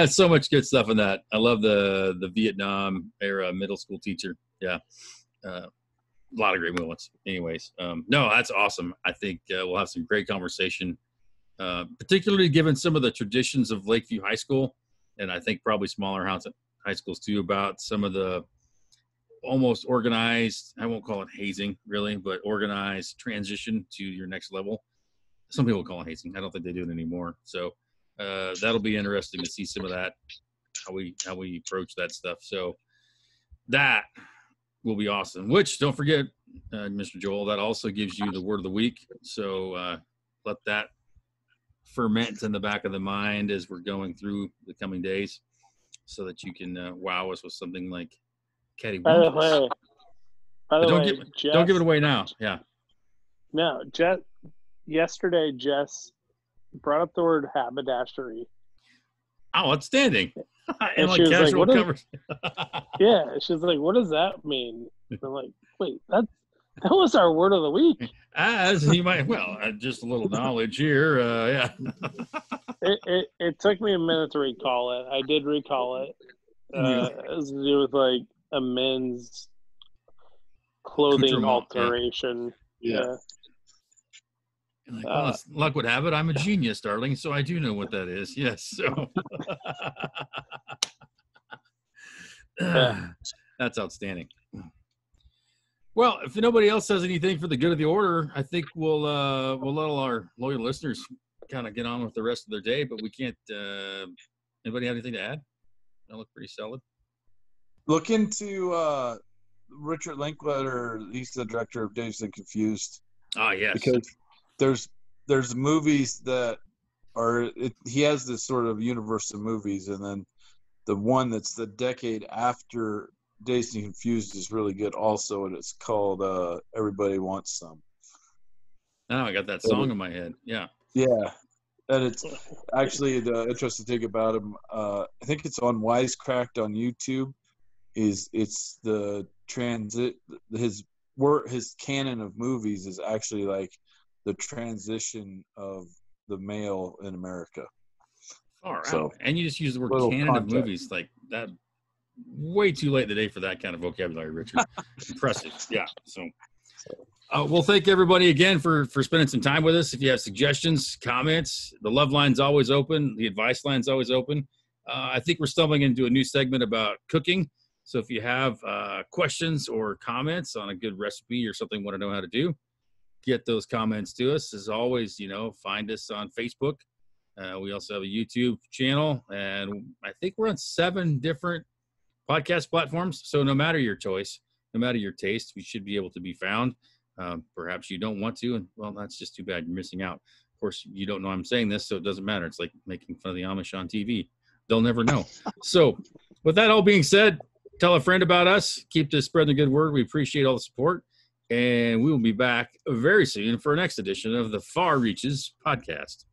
So much good stuff in that. I love the Vietnam era middle school teacher. Yeah. A lot of great moments. Anyways, no, that's awesome. I think we'll have some great conversation, particularly given some of the traditions of Lakeview High School, and I think probably smaller high schools too, about some of the almost organized, I won't call it hazing really, but organized transition to your next level. Some people call it hazing. I don't think they do it anymore. So that'll be interesting to see some of that, how we approach that stuff. So that will be awesome. Which, don't forget, Mr. Joel, that also gives you the word of the week. So let that ferment in the back of the mind as we're going through the coming days, so that you can wow us with something like Caddy. By the way, don't give it away now. Yeah. No, yesterday Jess brought up the word haberdashery. Oh, outstanding. And she was like, yeah, she was like, what does that mean? And I'm like, wait, that was our word of the week. As you might, just a little knowledge here. Yeah. It took me a minute to recall it. I did recall it. It has to do with like a men's clothing alteration. Yeah. Like, well, luck would have it, I'm a genius, darling, so I do know what that is. Yes. So that's outstanding. Well, if nobody else has anything for the good of the order, I think we'll let all our loyal listeners kind of get on with the rest of their day. But we can't. Anybody have anything to add? I look pretty solid. Look into Richard Linklater. He's the director of Dazed and Confused. Ah, yes. Because there's movies that are he has this sort of universe of movies, and then the one that's the decade after Dazed and Confused is really good also, and it's called Everybody Wants Some. Oh, I got that song in my head. Yeah. Yeah. And it's actually the interesting thing about him, I think it's on Wisecracked on YouTube, it's the transit, his canon of movies is actually like the transition of the male in America. All right. So, and you just use the word canon of movies like that. Way too late in the day for that kind of vocabulary, Richard. Impressive. Yeah. So, well, thank everybody again for spending some time with us. If you have suggestions, comments, the love line's always open. The advice line's always open. I think we're stumbling into a new segment about cooking. So if you have questions or comments on a good recipe or something you want to know how to do, get those comments to us. As always, find us on Facebook. We also have a YouTube channel, and I think we're on 7 different podcast platforms. So no matter your choice, no matter your taste, we should be able to be found. Perhaps you don't want to, and well, that's just too bad. You're missing out. Of course, you don't know I'm saying this, so it doesn't matter. It's like making fun of the Amish on TV. They'll never know. So with that all being said, tell a friend about us. Keep spreading the good word. We appreciate all the support, and we will be back very soon for our next edition of the Far Reaches podcast.